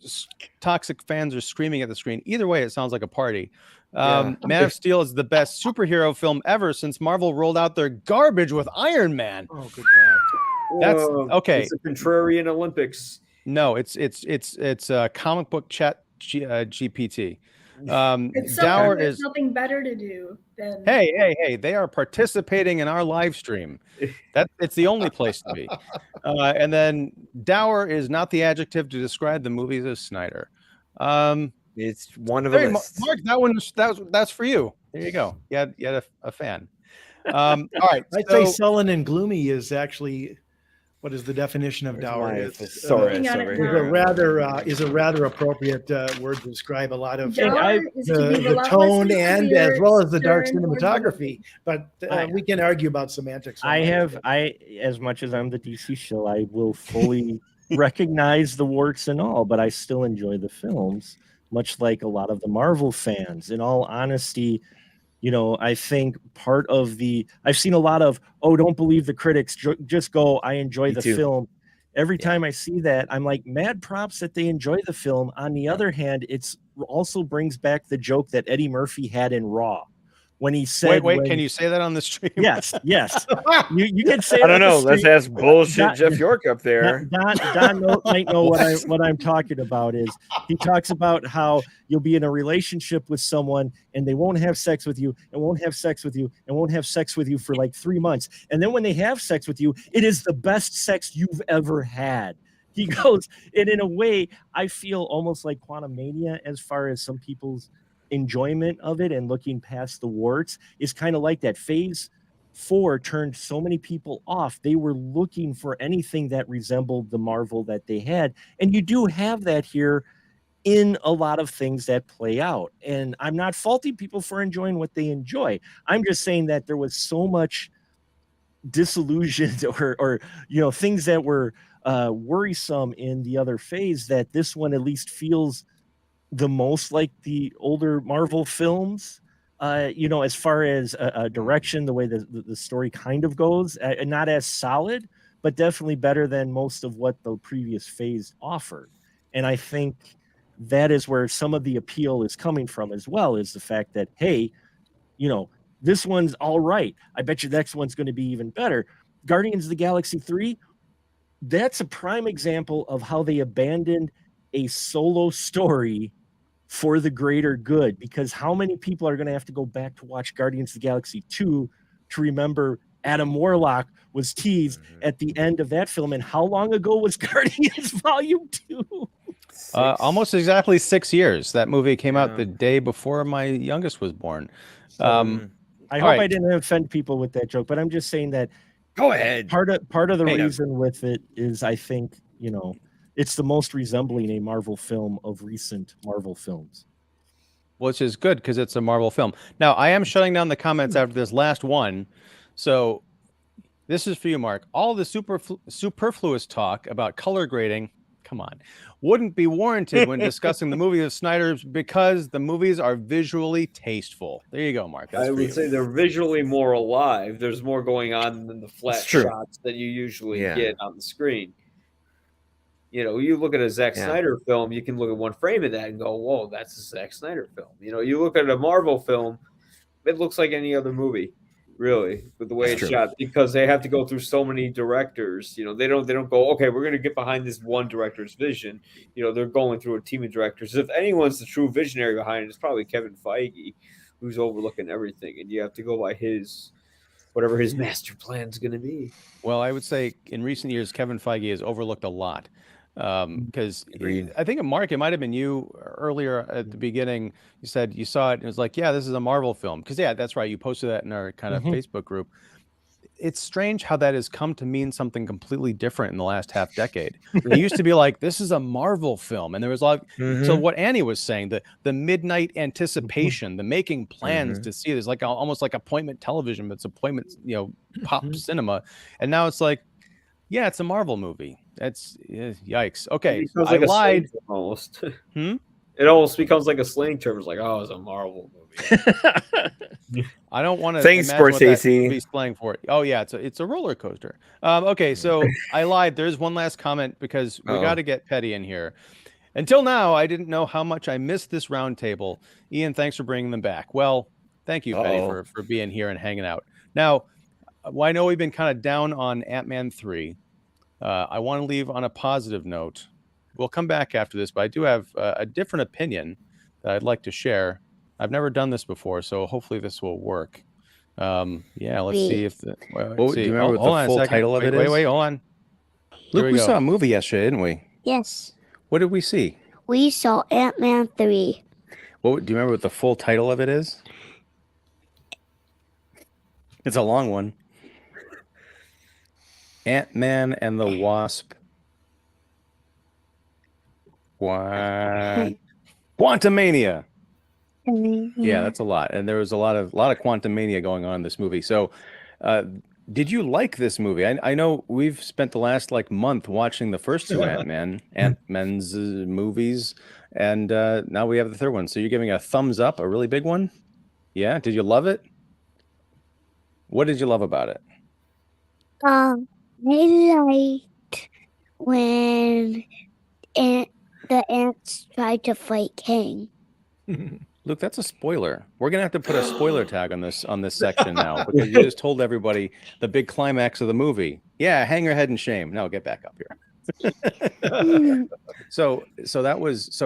toxic fans are screaming at the screen? Either way, it sounds like a party. Man of Steel is the best superhero film ever since Marvel rolled out their garbage with Iron Man. Oh, good God. That's okay. It's a contrarian Olympics. No, it's comic book chat GPT. It's Dower something there's is nothing better to do than hey, they are participating in our live stream. It's the only place to be. And then dour is not the adjective to describe the movies of Snyder. It's one of a Hey, list. Mark, that's for you. There you go. You had a fan. All right. I'd So, say sullen and gloomy is actually what is the definition of dour? It's, Looking at it now. is a rather appropriate word to describe a lot of Dour is to be the tone relentlessly and severe, as well as the dark stern, or cinematography. But we can argue about semantics. I as much as I'm the DC shill, I will fully recognize the warts and all, but I still enjoy the films, much like a lot of the Marvel fans. In all honesty, you know, I think part of I've seen a lot of, oh, don't believe the critics, just go, I enjoy the film. Every time I see that, I'm like, mad props that they enjoy the film. On the other hand, it's also brings back the joke that Eddie Murphy had in Raw. When he said, wait, can you say that on the stream? Yes. You can say. I don't know. Let's ask bullshit Jeff York up there. Don might know what I'm talking about. Is he talks about how you'll be in a relationship with someone and they won't have sex with you and won't have sex with you and won't have sex with you for like 3 months, and then when they have sex with you, it is the best sex you've ever had. He goes, and in a way, I feel almost like Quantumania as far as some people's enjoyment of it and looking past the warts is kind of like that. Phase 4 turned so many people off. They were looking for anything that resembled the Marvel that they had, and you do have that here in a lot of things that play out. And I'm not faulting people for enjoying what they enjoy. I'm just saying that there was so much disillusion or you know, things that were worrisome in the other phase that this one at least feels the most like the older Marvel films, you know, as far as a direction, the way the story kind of goes, and not as solid, but definitely better than most of what the previous phase offered. And I think that is where some of the appeal is coming from as well, is the fact that, hey, you know, this one's all right. I bet you the next one's going to be even better. Guardians of the Galaxy 3, that's a prime example of how they abandoned a solo story for the greater good, because how many people are going to have to go back to watch Guardians of the Galaxy 2 to remember Adam Warlock was teased at the end of that film? And how long ago was Guardians Volume 2? Almost exactly 6 years. That movie came out the day before my youngest was born. I hope I didn't offend people with that joke, but I'm just saying that. Go ahead. Part of the reason with it is, I think, you know, it's the most resembling a Marvel film of recent Marvel films. Which is good because it's a Marvel film. Now, I am shutting down the comments after this last one. So this is for you, Mark. All the superfluous talk about color grading, come on, wouldn't be warranted when discussing the movie of Snyder's, because the movies are visually tasteful. There you go, Mark. That's I would say they're visually more alive. There's more going on than the flat shots that you usually get on the screen. You know, you look at a Zack Snyder film, you can look at one frame of that and go, whoa, that's a Zack Snyder film. You know, you look at a Marvel film, it looks like any other movie, really, with the way it's shot, because they have to go through so many directors. You know, they don't go, okay, we're going to get behind this one director's vision. You know, they're going through a team of directors. If anyone's the true visionary behind it, it's probably Kevin Feige, who's overlooking everything, and you have to go by whatever his master plan is going to be. Well, I would say in recent years, Kevin Feige has overlooked a lot. Because I think, Mark, it might have been you earlier at the beginning. You said you saw it and it was like, yeah, this is a Marvel film. Because that's right, you posted that in our kind of Facebook group. It's strange how that has come to mean something completely different in the last half decade. It used to be like, this is a Marvel film, and there was like, so what Annie was saying, the midnight anticipation, the making plans to see it is like almost like appointment television, but it's appointment, you know, pop cinema. And now it's like, yeah, it's a Marvel movie. That's yikes. Okay, I lied. Almost. It almost becomes like a slang term. It's like, oh, it's a Marvel movie. I don't want to. Thanks, Scorsese. Be slang for it. Oh yeah, it's a roller coaster. Okay, so I lied. There's one last comment because we got to get petty in here. Until now, I didn't know how much I missed this roundtable. Ian, thanks for bringing them back. Well, thank you, Petty, for being here and hanging out. Now, I know we've been kind of down on Ant-Man 3. I want to leave on a positive note. We'll come back after this, but I do have a different opinion that I'd like to share. I've never done this before, so hopefully this will work. Yeah, let's see if the. Do you remember what the full title of it is? Wait, hold on. Luke, we saw a movie yesterday, didn't we? Yes. What did we see? We saw Ant-Man 3. Do you remember what the full title of it is? It's a long one. Ant-Man and the Wasp. Quantumania. Yeah, that's a lot. And there was a lot of Quantumania going on in this movie. So did you like this movie? I know we've spent the last month watching the first two Ant-Man's movies, and now we have the third one. So you're giving a thumbs up, a really big one? Yeah? Did you love it? What did you love about it? I liked when the ants tried to fight Kang. Luke, that's a spoiler. We're gonna have to put a spoiler tag on this section now, because you just told everybody the big climax of the movie. Yeah, hang your head in shame. No, get back up here. So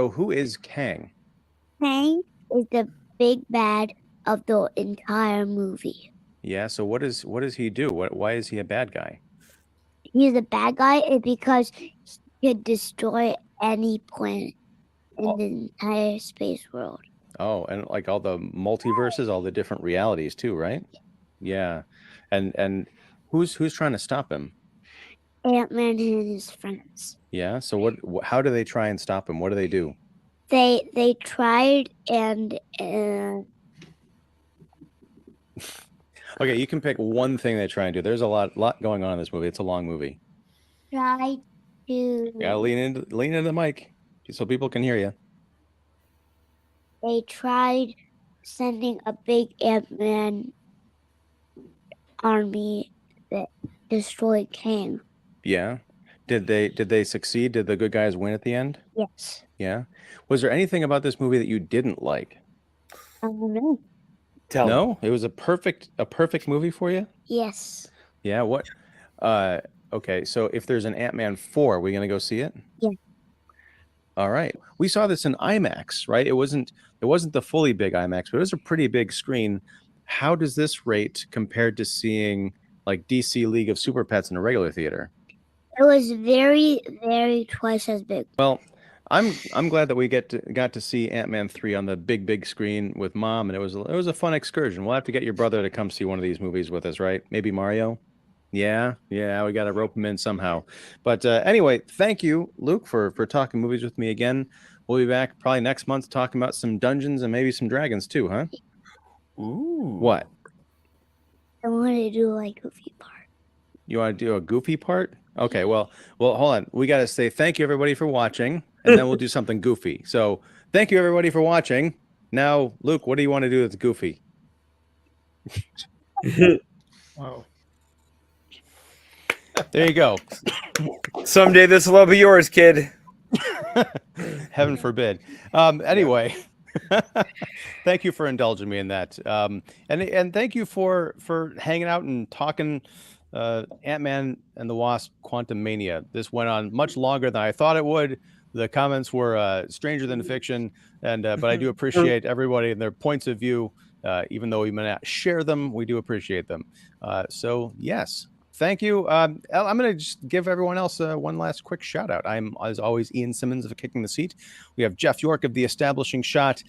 who is Kang? Kang is the big bad of the entire movie. Yeah. So what does he do? Why is he a bad guy? He's a bad guy because he could destroy any planet in the entire space world. Oh, and all the multiverses, all the different realities too, right? Yeah. And who's trying to stop him? Ant-Man and his friends. Yeah. So how do they try and stop him? What do they do? They tried and Okay, you can pick one thing they try and do. There's a lot going on in this movie. It's a long movie. tried to. You gotta lean into the mic so people can hear you. They tried sending a big Ant-Man army that destroyed Kang. Yeah. Did they succeed? Did the good guys win at the end? Yes. Yeah. Was there anything about this movie that you didn't like? I don't know. No? It was a perfect movie for you? Yes. Yeah. What? Okay. So if there's an Ant-Man 4, are we gonna go see it? Yeah. All right. We saw this in IMAX, right? It wasn't the fully big IMAX, but it was a pretty big screen. How does this rate compared to seeing DC League of Super Pets in a regular theater? It was very, very twice as big. Well, I'm glad that we got to see Ant-Man 3 on the big screen with Mom, and it was a fun excursion. We'll have to get your brother to come see one of these movies with us, right? Maybe Mario. Yeah, we got to rope him in somehow. But anyway, thank you, Luke, for talking movies with me again. We'll be back probably next month talking about some Dungeons and maybe some Dragons too, huh? Ooh. What? I want to do goofy part. You want to do a goofy part? Okay, well, hold on. We got to say thank you, everybody, for watching, and then we'll do something goofy. So thank you, everybody, for watching. Now, Luke, what do you want to do that's goofy? Wow. There you go. Someday this will all be yours, kid. Heaven forbid. Anyway, thank you for indulging me in that. And thank you for hanging out and talking Ant-Man and the Wasp Quantumania. This went on much longer than I thought it would. The comments were stranger than fiction, but I do appreciate everybody and their points of view. Even though we may not share them, we do appreciate them. So yes. Thank you. I'm going to just give everyone else one last quick shout out. I'm, as always, Ian Simmons of Kicking the Seat. We have Jeff York of The Establishing Shot,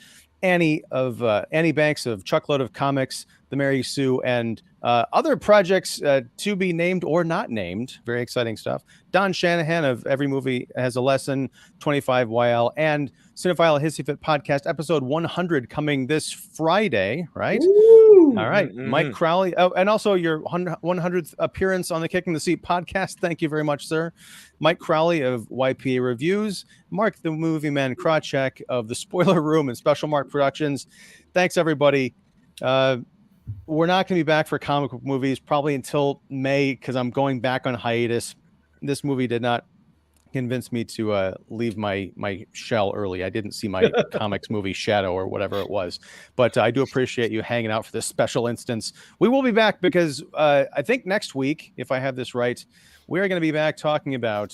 Annie Banks of Chuckload of Comics, The Mary Sue, and other projects to be named or not named. Very exciting stuff. Don Shanahan of Every Movie Has a Lesson, 25YL, and Cinephile Hissy Fit Podcast, episode 100 coming this Friday, right? Woo! All right. Mike Crowley. Oh, and also your 100th appearance on the Kicking the Seat podcast. Thank you very much, sir. Mike Crowley of YPA Reviews, Mark the Movie Man Krawcheck of The Spoiler Room and Special Mark Productions. Thanks, everybody. We're not going to be back for comic book movies probably until May because I'm going back on hiatus. This movie did not convince me to leave my shell early. I didn't see my comics movie Shadow or whatever it was, but I do appreciate you hanging out for this special instance. We will be back because I think next week, if I have this right, we're going to be back talking about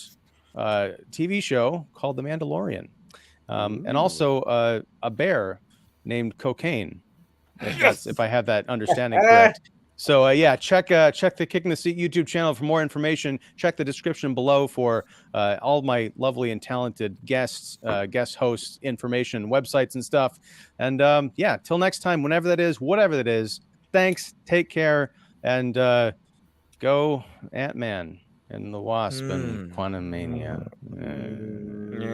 a TV show called The Mandalorian. and also a bear named Cocaine. If I have that understanding correct. So yeah, check the Kicking the Seat YouTube channel for more information. Check the description below for all my lovely and talented guest hosts, information, websites, and stuff. And yeah, till next time, whenever that is, whatever that is. Thanks. Take care, and go Ant-Man and the Wasp and Quantumania.